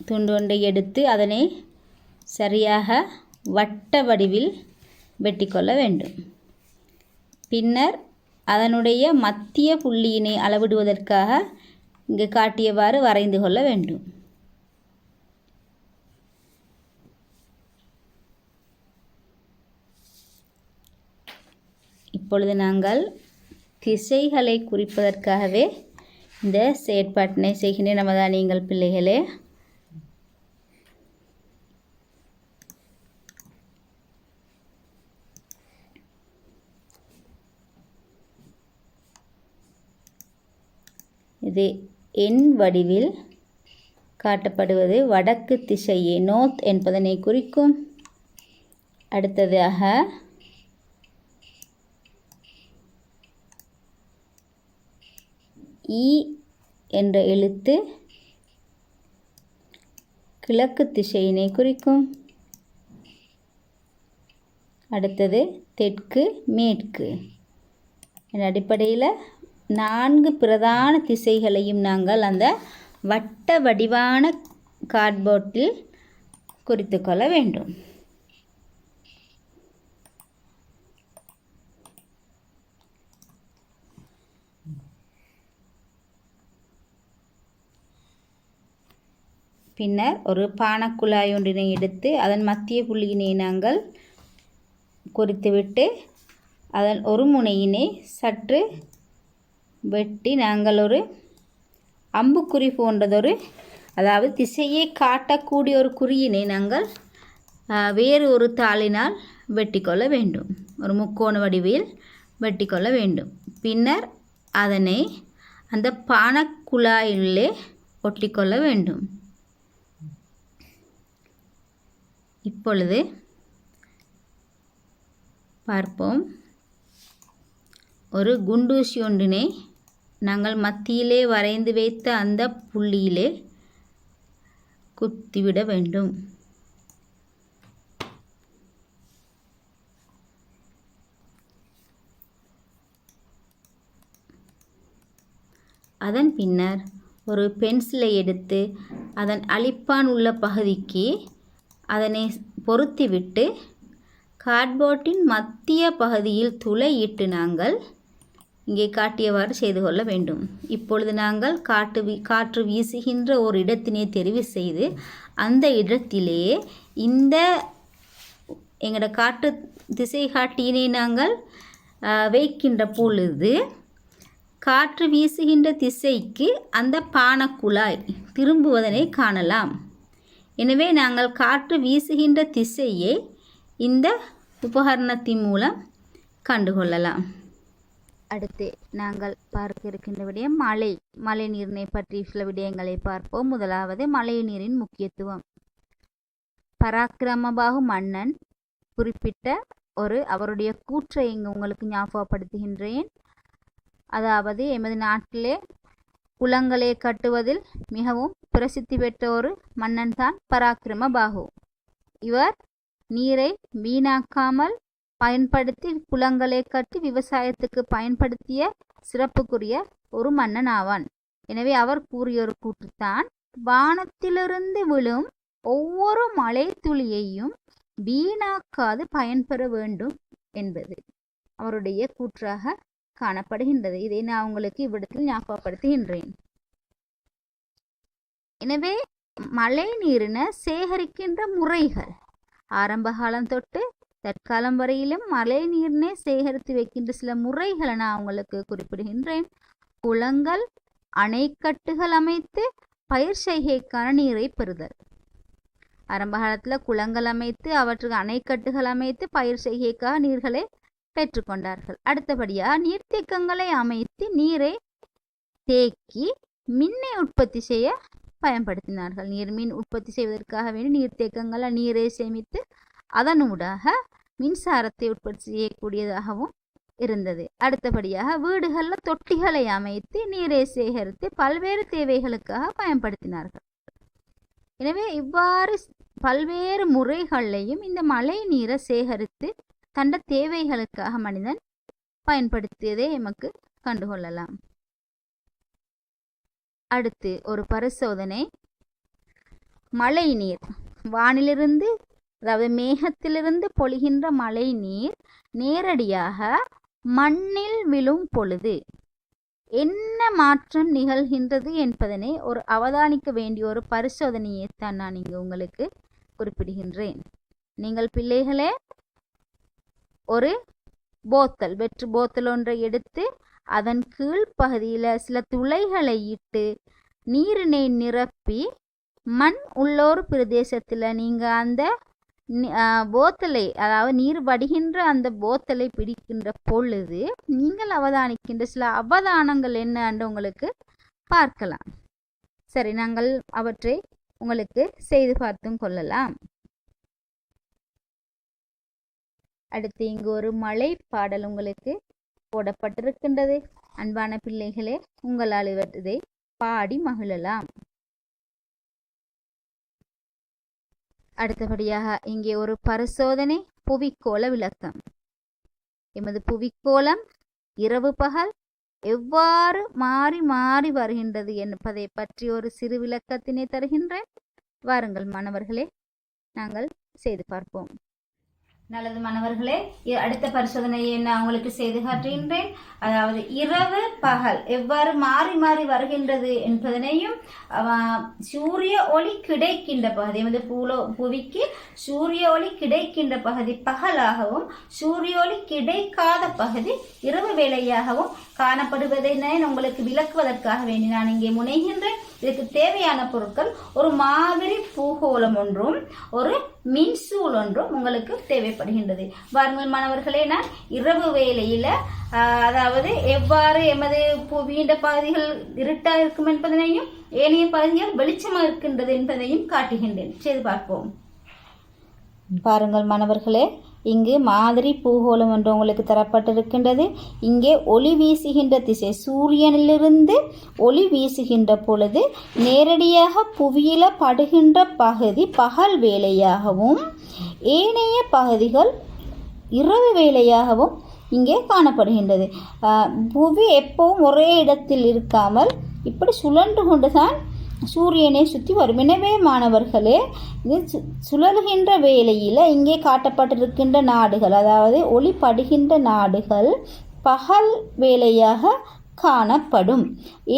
துண்டு ஒன்றை எடுத்து அதனை சரியாக வட்ட வடிவில் வெட்டிக்கொள்ள வேண்டும். பின்னர் அதனுடைய மத்திய புள்ளியினை அளவிடுவதற்காக இங்கு காட்டியவாறு வரைந்து கொள்ள வேண்டும். இப்பொழுது நாங்கள் திசைகளை குறிப்பதற்காகவே இந்த செயற்பாட்டினை செய்கின்றேன். நமதான் நீங்கள் பிள்ளைகளே. இது எண் வடிவில் காட்டப்படுவது வடக்கு திசையை நோர்த் என்பதனை குறிக்கும். அடுத்ததாக இ என்ற எழுத்து கிழக்கு திசையினை குறிக்கும். அடுத்தது தெற்கு மேற்கு. என்ற அடிப்படையில் 4 பிரதான திசைகளையும் நாங்கள் அந்த வட்ட வடிவான கார்ட்போர்டில் குறித்து கொள்ள வேண்டும். பின்னர் ஒரு பானக்குழாய் ஒன்றினை எடுத்து அதன் மத்திய புள்ளியினை நாங்கள் குறித்துவிட்டு அதன் ஒரு முனையினை சற்று வெட்டி நாங்கள் ஒரு அம்புக்குறி போன்றதொரு, அதாவது திசையை காட்டக்கூடிய ஒரு குறியினை நாங்கள் வேறு ஒரு தாளினால் வெட்டிக்கொள்ள வேண்டும். ஒரு முக்கோண வடிவில் வெட்டிக்கொள்ள வேண்டும். பின்னர் அதனை அந்த பானக்குழாயிலே ஒட்டிக்கொள்ள வேண்டும். இப்பொழுது பார்ப்போம். ஒரு குண்டூசி ஒன்றினை நாங்கள் மத்தியிலே வரைந்து வைத்த அந்த புள்ளியிலே குத்திவிட வேண்டும். அதன் பின்னர் ஒரு பென்சிலை எடுத்து அதன் அழிப்பான் உள்ள பகுதிக்கு அதனை பொருத்திவிட்டு கார்ட்போர்டின் மத்திய பகுதியில் துளையிட்டு நாங்கள் இங்கே காட்டியவாறு செய்து கொள்ள வேண்டும். இப்பொழுது நாங்கள் காற்று வீசுகின்ற ஒரு இடத்தினை தெரிவு செய்து அந்த இடத்திலேயே இந்த எங்களோட காற்று திசை காட்டியினை நாங்கள் வைக்கின்ற பொழுது காற்று வீசுகின்ற திசைக்கு அந்த பானக்குழாய் திரும்புவதனை காணலாம். எனவே நாங்கள் காற்று வீசுகின்ற திசையை இந்த உபகரணத்தின் மூலம் கண்டுகொள்ளலாம். அடுத்து நாங்கள் பார்க்க இருக்கின்ற விடயம் மழை நீரினை பற்றி சில விடயங்களை பார்ப்போம். முதலாவது மழை நீரின் முக்கியத்துவம். பராக்கிரமபாகு மன்னன் குறிப்பிட்ட அவருடைய கூற்றை இங்கு உங்களுக்கு ஞாபகப்படுத்துகின்றேன். அதாவது எமது நாட்டிலே குளங்களை கட்டுவதில் மிகவும் பிரசித்தி பெற்ற ஒரு மன்னன் தான் பராக்கிரமபாகு. இவர் நீரை வீணாக்காமல் பயன்படுத்தி குளங்களை கட்டி விவசாயத்துக்கு பயன்படுத்திய சிறப்புக்குரிய ஒரு மன்னன் ஆவான். எனவே அவர் கூறிய ஒரு கூற்றுத்தான், வானத்திலிருந்து விழும் ஒவ்வொரு மழை துளியையும் வீணாக்காது பயன்பெற வேண்டும் என்பது அவருடைய கூற்றாக காணப்படுகின்றது. இதை நான் உங்களுக்கு இவ்விடத்தில் ஞாபகப்படுத்துகின்றேன். எனவே மழை நீரினை சேகரிக்கின்ற முறைகள் ஆரம்ப காலம் தொட்டு தற்காலம் வரையிலும் மழை நீரினை சேகரித்து வைக்கின்ற சில முறைகளை நான் உங்களுக்கு குறிப்பிடுகின்றேன். குளங்கள், அணைக்கட்டுகள் அமைத்து பயிர் செய்கைக்கான நீரை பெறுதல். ஆரம்ப காலத்தில் குளங்கள் அமைத்து அவற்றுக்கு அணைக்கட்டுகள் அமைத்து பயிர் செய்கைக்காக நீர்களை பெற்றுக்கொண்டார்கள். அடுத்தபடியாக நீர்த்தேக்கங்களை அமைத்து நீரை தேக்கி மின்னை உற்பத்தி செய்ய பயன்படுத்தினார்கள். நீர்மின் உற்பத்தி செய்வதற்காக வேண்டி நீர்த்தேக்கங்களை நீரை சேமித்து அதனூடாக மின்சாரத்தை உற்பத்தி செய்யக்கூடியதாகவும் இருந்தது. அடுத்தபடியாக வீடுகளில் தொட்டிகளை அமைத்து நீரை சேகரித்து பல்வேறு தேவைகளுக்காக பயன்படுத்தினார்கள். எனவே இவ்வாறு பல்வேறு முறைகளையும் இந்த மழை நீரை சேகரித்து தண்ட தேவைகளுக்காக மனிதன் பயன்படுத்தியதை எமக்கு கண்டுகொள்ளலாம். அடுத்து ஒரு பரிசோதனை. மழை நீர் வானிலிருந்து, அதாவது மேகத்திலிருந்து பொழிகின்ற மழை நீர் நேரடியாக மண்ணில் விழும் பொழுது என்ன மாற்றம் நிகழ்கின்றது என்பதனை ஒரு அவதானிக்க வேண்டிய ஒரு பரிசோதனையை தான் நான் இங்கு உங்களுக்கு குறிப்பிடுகின்றேன். நீங்கள் பிள்ளைகளே ஒரு போத்தல், வெற்று போத்தல் ஒன்றை எடுத்து அதன் கீழ் பகுதியில் சில துளைகளை இட்டு நீரினை நிரப்பி மண் உள்ளோர் பிரதேசத்தில் நீங்கள் அந்த போத்தலை, அதாவது நீர் வடிகின்ற அந்த போத்தலை பிடிக்கின்ற பொழுது நீங்கள் அவதானிக்கின்ற சில அவதானங்கள் என்னன்னு உங்களுக்கு பார்க்கலாம். சரி, நாங்கள் அவற்றை உங்களுக்கு செய்து பார்த்தும் கொள்ளலாம். அடுத்து இங்கு ஒரு மழை பாடல் உங்களுக்கு போடப்பட்டிருக்கின்றது. அன்பான பிள்ளைகளே, உங்களால் இதை பாடி மகிழலாம். அடுத்தபடியாக இங்கே ஒரு பரிசோதனை, புவிக்கோள விளக்கம். எமது புவிக்கோளம் இரவு பகல் எவ்வாறு மாறி மாறி வருகின்றது என்பதை பற்றி ஒரு சிறு விளக்கத்தினை தருகின்றேன். வாருங்கள் மாணவர்களே, நாங்கள் செய்து பார்ப்போம். நல்லது மாணவர்களே, அடுத்த பரிசோதனையை நான் உங்களுக்கு செய்து காட்டுகின்றேன். அதாவது இரவு பகல் எவ்வாறு மாறி மாறி வருகின்றது என்பதனையும், சூரிய ஒளி கிடைக்கின்ற பகுதி, வந்து புவிக்கு சூரிய ஒளி கிடைக்கின்ற பகுதி பகலாகவும் சூரிய ஒளி கிடைக்காத பகுதி இரவு வேளையாகவும் காணப்படுவதை உங்களுக்கு விளக்குவதற்காக வேண்டி நான் இங்கே முனைகின்றேன். இதுக்கு தேவையான பொருட்கள் ஒரு மாதிரி பூகோளம் ஒன்றும் ஒரு மின்சூல் ஒன்றும் உங்களுக்கு தேவைப்படுகின்றது. வாருங்கள் மாணவர்களே, நான் இரவு வேளையில அதாவது எவ்வாறு எமது புவியின் பகுதிகள் இருட்டா இருக்கும் என்பதனையும் ஏனைய பகுதிகள் வெளிச்சமா இருக்கின்றது என்பதையும் காட்டுகின்றேன். செய்து பார்ப்போம். பாருங்கள் மாணவர்களே, இங்கு மாதிரி பூகோளம் ஒன்று உங்களுக்கு தரப்பட்டிருக்கின்றது. இங்கே ஒளி வீசுகின்ற திசை, சூரியனிலிருந்து ஒளி வீசுகின்ற பொழுது நேரடியாக புவியில படுகின்ற பகுதி பகல் வேளையாகவும் ஏனைய பகுதிகள் இரவு வேளையாகவும் இங்கே காணப்படுகின்றது. புவி எப்பவும் ஒரே இடத்தில் இருக்காமல் இப்படி சுழன்று கொண்டுதான் சூரியனை சுற்றி வரும். எனவே மாணவர்களே, இது சுழல்கின்ற வேளையில் இங்கே காட்டப்பட்டிருக்கின்ற நாடுகள், அதாவது ஒளிப்படுகின்ற நாடுகள் பகல் வேளையாக காணப்படும்.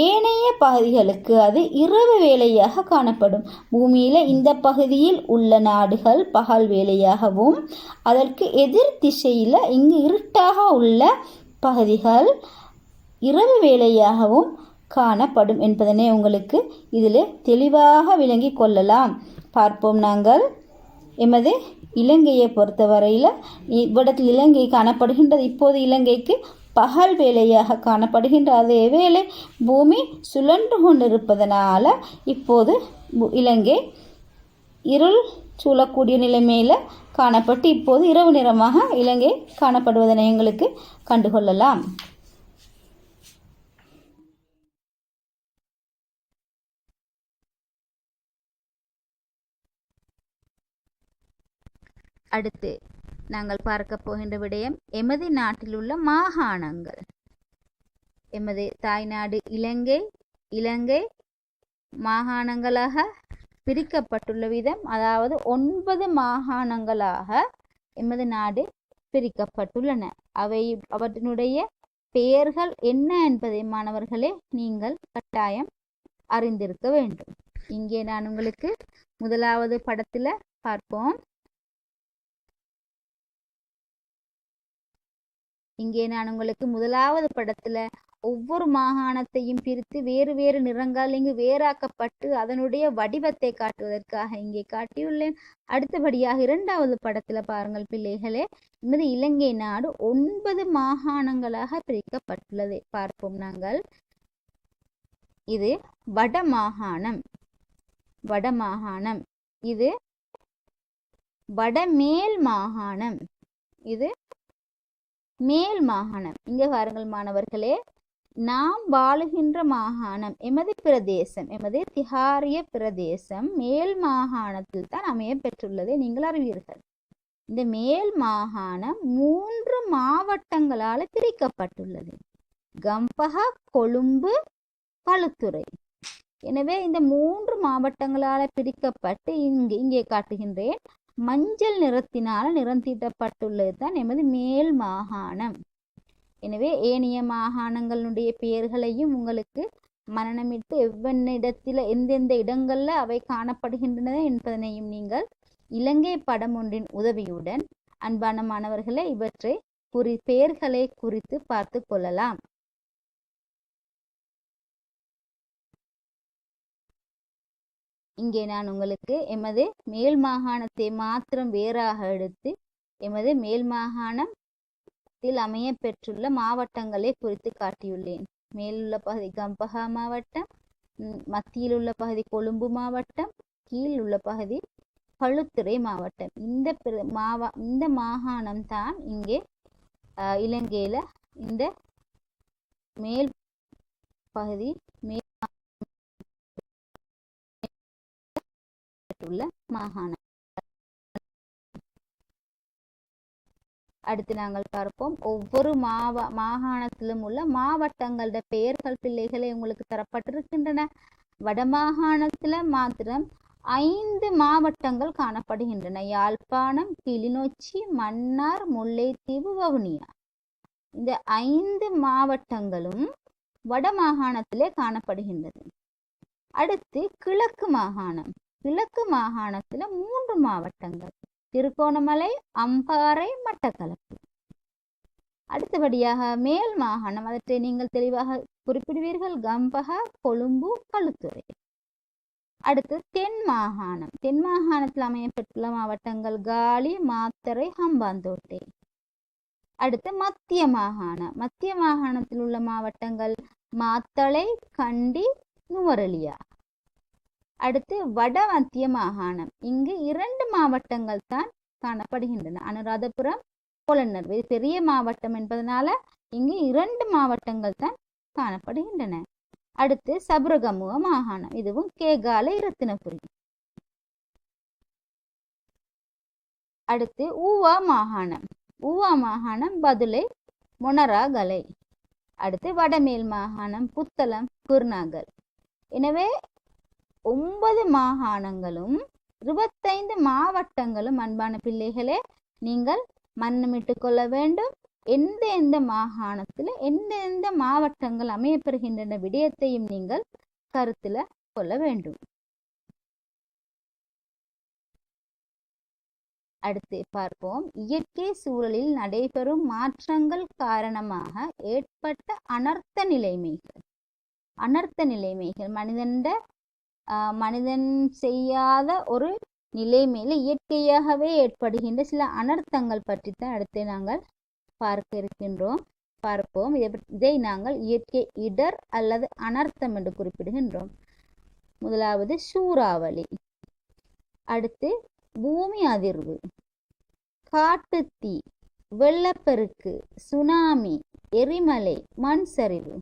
ஏனைய பகுதிகளுக்கு அது இரவு வேளையாக காணப்படும். பூமியில் இந்த பகுதியில் உள்ள நாடுகள் பகல் வேளையாகவும், அதற்கு எதிர் திசையில் இங்கு இருட்டாக உள்ள பகுதிகள் இரவு வேளையாகவும் காணப்படும் என்பதனை உங்களுக்கு இதில் தெளிவாக விளங்கி கொள்ளலாம். பார்ப்போம். நாங்கள் எமது இலங்கையை பொறுத்தவரையில் இவ்விடத்தில் இலங்கை காணப்படுகின்றது. இப்போது இலங்கைக்கு பகல் வேளையாக காணப்படுகின்ற அதே வேளை பூமி சுழன்று கொண்டிருப்பதனால இப்போது இலங்கை இருள் சூழக்கூடிய நிலைமையில் காணப்பட்டு இப்போது இரவு நேரமாக இலங்கை காணப்படுவதனை எங்களுக்கு கண்டுகொள்ளலாம். அடுத்து நாங்கள் பார்க்க போகின்ற விடயம் எமது நாட்டில் உள்ள மாகாணங்கள். எமது தாய்நாடு இலங்கை மாகாணங்களாக பிரிக்கப்பட்டுள்ள விதம், அதாவது 9 மாகாணங்களாக எமது நாடு பிரிக்கப்பட்டுள்ளன. அவற்றினுடைய பெயர்கள் என்ன என்பதை மாணவர்களே நீங்கள் கட்டாயம் அறிந்திருக்க வேண்டும். இங்கே நான் உங்களுக்கு முதலாவது படத்தில் பார்ப்போம். இங்கே நான் உங்களுக்கு முதலாவது படத்துல ஒவ்வொரு மாகாணத்தையும் பிரித்து வேறு வேறு நிறங்கள் இங்கு வேறாக்கப்பட்டு அதனுடைய வடிவத்தை காட்டுவதற்காக இங்கே காட்டியுள்ளேன். அடுத்தபடியாக இரண்டாவது படத்துல பாருங்கள் பிள்ளைகளே, நமது இலங்கை நாடு 9 மாகாணங்களாக பிரிக்கப்பட்டுள்ளது. பார்ப்போம் நாங்கள். இது வடமாகாணம், இது வடமேல் மாகாணம், இது மேல் மாகாணம். இங்கே பாருங்கள் மாணவர்களே, நாம் வாழுகின்ற மாகாணம் எமது பிரதேசம், எமது திஹாரிய பிரதேசம் மேல் மாகாணத்தில் தான் அமைய பெற்றுள்ளதை நீங்கள் அறிவீர்கள். இந்த மேல் மாகாணம் 3 மாவட்டங்களால் பிரிக்கப்பட்டுள்ளது. கம்பஹா, கொழும்பு, களுத்துறை. எனவே இந்த 3 மாவட்டங்களால் பிரிக்கப்பட்டு இங்கே காட்டுகின்றேன். மஞ்சள் நிறத்தினால் நிறம் தீட்டப்பட்டுள்ளது தான் எமது மேல் மாகாணம். எனவே ஏனைய மாகாணங்களுடைய பெயர்களையும் உங்களுக்கு மனனமிட்டு எந்தெந்த இடங்கள்ல அவை காணப்படுகின்றன என்பதனையும் நீங்கள் இலங்கை படம் ஒன்றின் உதவியுடன் அன்பான மாணவர்களே இவற்றை பெயர்களை குறித்து பார்த்து கொள்ளலாம். இங்கே நான் உங்களுக்கு எமது மேல் மாகாணத்தை மாத்திரம் வேறாக எடுத்து எமது மேல் மாகாணத்தில் அமைய பெற்றுள்ள மாவட்டங்களை குறித்து காட்டியுள்ளேன். மேலுள்ள பகுதி கம்பஹா மாவட்டம், மத்தியில் உள்ள பகுதி கொழும்பு மாவட்டம், கீழ் உள்ள பகுதி களுத்துறை மாவட்டம். இந்த மாகாணம் தான் இங்கே இலங்கையில இந்த மேல் பகுதி உள்ள மாகாணம். அடுத்து நாங்கள் பார்ப்போம் ஒவ்வொரு மாகாணத்திலும் உள்ள மாவட்டங்களோட பெயர்கள் பிள்ளைகளை உங்களுக்கு தரப்பட்டிருக்கின்றன. வடமாகாணத்துல மாத்திரம் 5 மாவட்டங்கள் காணப்படுகின்றன. யாழ்ப்பாணம், கிளிநொச்சி, மன்னார், முல்லைத்தீவு, வவுனியா. இந்த 5 மாவட்டங்களும் வடமாகாணத்திலே காணப்படுகின்றது. அடுத்து கிழக்கு மாகாணம். கிழக்கு மாகாணத்துல 3 மாவட்டங்கள்: திருகோணமலை, அம்பாறை, மட்டக்களப்பு. அடுத்தபடியாக மேல் மாகாணம், அவற்றை நீங்கள் தெளிவாக குறிப்பிடுவீர்கள்: கம்பஹா, கொழும்பு, களுத்துறை. அடுத்து தென் மாகாணம். தென் மாகாணத்தில் அமையப்பட்டுள்ள மாவட்டங்கள் காலி, மாத்தறை, ஹம்பாந்தோட்டை. அடுத்து மத்திய மாகாணம். மத்திய மாகாணத்தில் உள்ள மாவட்டங்கள் மாத்தளை, கண்டி, நுவரெலியா. அடுத்து வட மத்திய மாகாணம். இங்கு 2 மாவட்டங்கள் தான் காணப்படுகின்றன: அனுராதபுரம், பொலன்னர். இது பெரிய மாவட்டம் என்பதனால இங்கு 2 மாவட்டங்கள் தான் காணப்படுகின்றன. அடுத்து சபரகமுவ மாகாணம். இதுவும் கேகால, இரத்தினபுரி. அடுத்து ஊவா மாகாணம். ஊவா மாகாணம் பதுளை, மொனராகலை. அடுத்து வடமேல் மாகாணம் புத்தளம், குருநாகல். எனவே 9 மாகாணங்களும் 25 மாவட்டங்களும் அன்பான பிள்ளைகளே நீங்கள் மன்னமிட்டு கொள்ள வேண்டும். எந்த மாகாணத்தில் எந்த மாவட்டங்கள் அமையப்பெறுகின்றன விடயத்தையும் நீங்கள் கருத்துல கொள்ள வேண்டும். அடுத்து பார்ப்போம். இயற்கை சூழலில் நடைபெறும் மாற்றங்கள் காரணமாக ஏற்பட்ட அனர்த்த நிலைமைகள். அனர்த்த நிலைமைகள் மனிதன் செய்யாத ஒரு நிலைமையில இயற்கையாகவே ஏற்படுகின்ற சில அனர்த்தங்கள் பற்றி தான் அடுத்து நாங்கள் பார்க்க இருக்கின்றோம். பார்ப்போம். இதை நாங்கள் இயற்கை இடர் அல்லது அனர்த்தம் என்று குறிப்பிடுகின்றோம். முதலாவது சூறாவளி, அடுத்து பூமி அதிர்வு, காட்டுத்தீ, வெள்ளப்பெருக்கு, சுனாமி, எரிமலை, மண் சரிவு.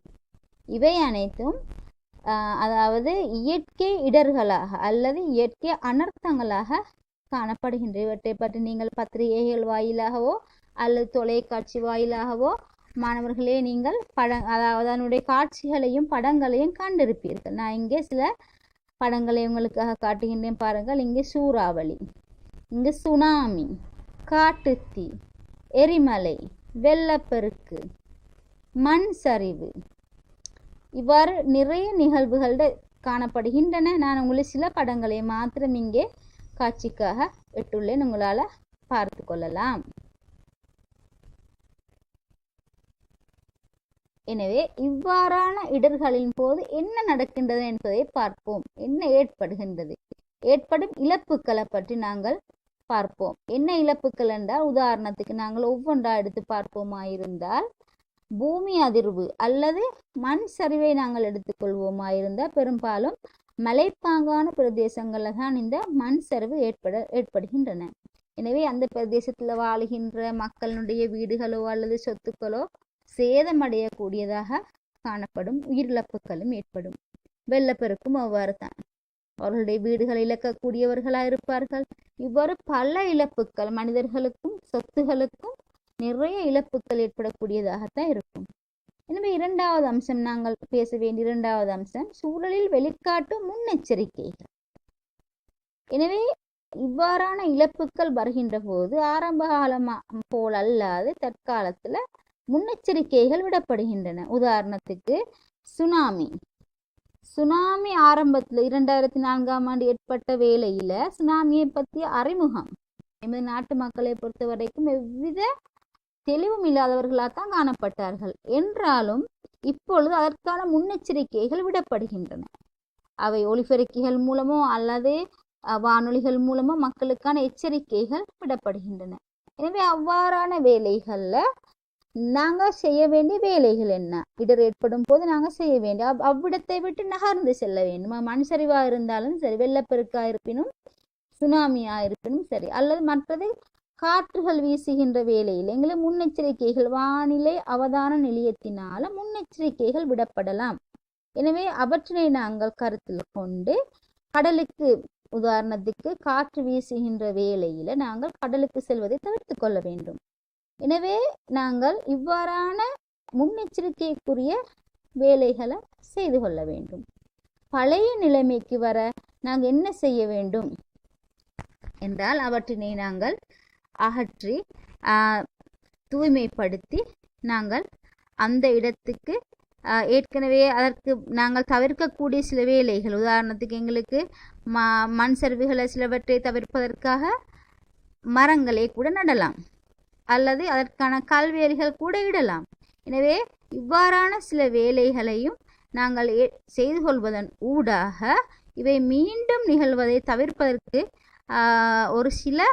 இவை அனைத்தும் அதாவது இயற்கை இடர்களாக அல்லது இயற்கை அனர்த்தங்களாக காணப்படுகின்ற. இவற்றை பற்றி நீங்கள் பத்திரிகைகள் வாயிலாகவோ அல்லது தொலைக்காட்சி வாயிலாகவோ மாணவர்களே நீங்கள் அதாவது அதனுடைய காட்சிகளையும் படங்களையும் கண்டிருப்பீர்கள். நான் இங்கே சில படங்களை உங்களுக்காக காட்டுகின்றேன் பாருங்கள். இங்கே சூறாவளி, இங்கு சுனாமி, காட்டுத்தீ, எரிமலை, வெள்ளப்பெருக்கு, மண் சரிவு, இவ்வாறு நிறைய நிகழ்வுகள் காணப்படுகின்றன. நான் உங்களுக்கு சில படங்களை மாத்திரம் இங்கே காட்சிக்காக இட்டுள்ளேன், உங்களால் பார்த்து கொள்ளலாம். எனவே இவ்வாறான இடர்களின் போது என்ன நடக்கின்றது என்பதை பார்ப்போம். என்ன ஏற்படுகின்றது, ஏற்படும் இழப்புக்களை பற்றி நாங்கள் பார்ப்போம். என்ன இழப்புக்கள் என்றால், உதாரணத்துக்கு நாங்கள் ஒவ்வொன்றா எடுத்து பார்ப்போமாயிருந்தால், பூமி அதிர்வு அல்லது மண் சரிவை நாங்கள் எடுத்துக்கொள்வோமாயிருந்தால் பெரும்பாலும் மலைப்பாங்கான பிரதேசங்களில் தான் இந்த மண் சரிவு ஏற்படுகின்றன. எனவே அந்த பிரதேசத்தில் வாழுகின்ற மக்களுடைய வீடுகளோ அல்லது சொத்துக்களோ சேதமடையக்கூடியதாக காணப்படும். உயிரிழப்புகளும் ஏற்படும். வெள்ளப்பெருக்கும் அவ்வாறு தான். அவர்களுடைய வீடுகளை இழக்கக்கூடியவர்களாக இருப்பார்கள். இவ்வாறு பல இழப்புக்கள், மனிதர்களுக்கும் சொத்துகளுக்கும் நிறைய இழப்புக்கள் ஏற்படக்கூடியதாகத்தான் இருக்கும். எனவே இரண்டாவது அம்சம் நாங்கள் பேச வேண்டிய இரண்டாவது அம்சம் சூழலில் வெளிக்காட்டும் முன்னெச்சரிக்கைகள். எனவே இவ்வாறான இழப்புகள் வருகின்ற போது ஆரம்ப காலம் போல் அல்லாது தற்காலத்துல முன்னெச்சரிக்கைகள் விடப்படுகின்றன. உதாரணத்துக்கு சுனாமி ஆரம்பத்தில் 2004 ஏற்பட்ட வேளையில சுனாமியை பற்றிய அறிமுகம் எமது நாட்டு மக்களை பொறுத்த வரைக்கும் எவ்வித தெளிவும் இல்லாதவர்களாகத்தான் காணப்பட்டார்கள். என்றாலும் இப்பொழுது அதற்கான முன்னெச்சரிக்கைகள் விடப்படுகின்றன. அவை ஒலிபெருக்கிகள் மூலமோ அல்லது வானொலிகள் மூலமோ மக்களுக்கான எச்சரிக்கைகள் விடப்படுகின்றன. எனவே அவ்வாறான வேலைகள்ல நாங்கள் செய்ய வேண்டிய வேலைகள் என்ன? இடர் ஏற்படும் போது நாங்கள் செய்ய வேண்டிய அவ்விடத்தை விட்டு நகர்ந்து செல்ல வேண்டும். மண் சரிவா இருந்தாலும் சரி, வெள்ளப்பெருக்கா இருப்பினும் சுனாமியா இருப்பினும் சரி, அல்லது மற்றது காற்றுகள் வீசுகின்ற வேளையில் எங்களுக்கு முன்னெச்சரிக்கைகள் வானிலை அவதான நிலையத்தினால முன்னெச்சரிக்கைகள் விடப்படலாம். எனவே அவற்றினை நாங்கள் கருத்தில் கொண்டு கடலுக்கு, உதாரணத்துக்கு காற்று வீசுகின்ற வேளையில நாங்கள் கடலுக்கு செல்வதை தவிர்த்து கொள்ள வேண்டும். எனவே நாங்கள் இவ்வாறான முன்னெச்சரிக்கைக்குரிய வேலைகளை செய்து கொள்ள வேண்டும். பழைய நிலைமைக்கு வர நாங்கள் என்ன செய்ய வேண்டும் என்றால் அவற்றினை நாங்கள் அகற்றி தூய்மைப்படுத்தி நாங்கள் அந்த இடத்துக்கு ஏற்கனவே அதற்கு நாங்கள் தவிர்க்கக்கூடிய சில வேலைகள், உதாரணத்துக்கு எங்களுக்கு மண் சரிவுகளை சிலவற்றை தவிர்ப்பதற்காக மரங்களை கூட நடலாம் அல்லது அதற்கான கல்வேலிகள் கூட இடலாம். எனவே இவ்வாறான சில வேலைகளையும் நாங்கள் செய்து கொள்வதன் ஊடாக இவை மீண்டும் நிகழ்வதை தவிர்ப்பதற்கு ஒரு சில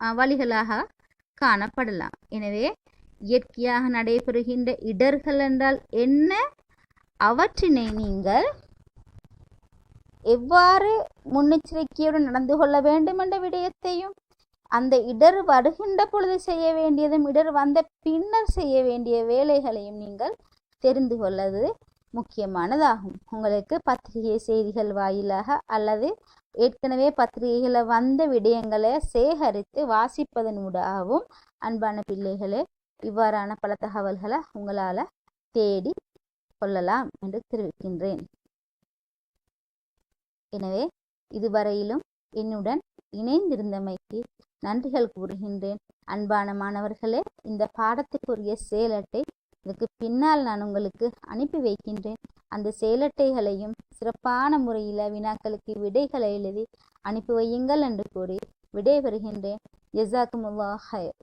வழிகளாக காணப்படலாம். எனவே இயற்கையாக நடைபெறுகின்ற இடர்கள் என்றால் என்ன, அவற்றினை நீங்கள் எவ்வாறு முன்னெச்சரிக்கையுடன் நடந்து கொள்ள வேண்டும் என்ற விடயத்தையும், அந்த இடர் வருகின்ற பொழுது செய்ய வேண்டியதும் இடர் வந்த பின்னர் செய்ய வேண்டிய வேலைகளையும் நீங்கள் தெரிந்து கொள்வது முக்கியமானதாகும். உங்களுக்கு பத்திரிகை செய்திகள் வாயிலாக அல்லது ஏற்கனவே பத்திரிகைகளை வந்த விடயங்களை சேகரித்து வாசிப்பதனூடாகவும் அன்பான பிள்ளைகளே இவ்வாறான பல தகவல்களை உங்களால் தேடி கொள்ளலாம் என்று தெரிவிக்கின்றேன். எனவே இதுவரையிலும் என்னுடன் இணைந்திருந்தமைக்கு நன்றிகள் கூறுகின்றேன். அன்பான மாணவர்களே, இந்த பாடத்துக்குரிய செயலட்டை இதுக்கு பின்னால் நான் உங்களுக்கு அனுப்பி வைக்கின்றேன். அந்த செயலட்டைகளையும் சிறப்பான முறையில் வினாக்களுக்கு விடைகளை எழுதி அனுப்பி வையுங்கள் என்று கூறி விடைபெறுகின்றேன். ஜஸாக்குமுல்லாஹ் ஹைர்.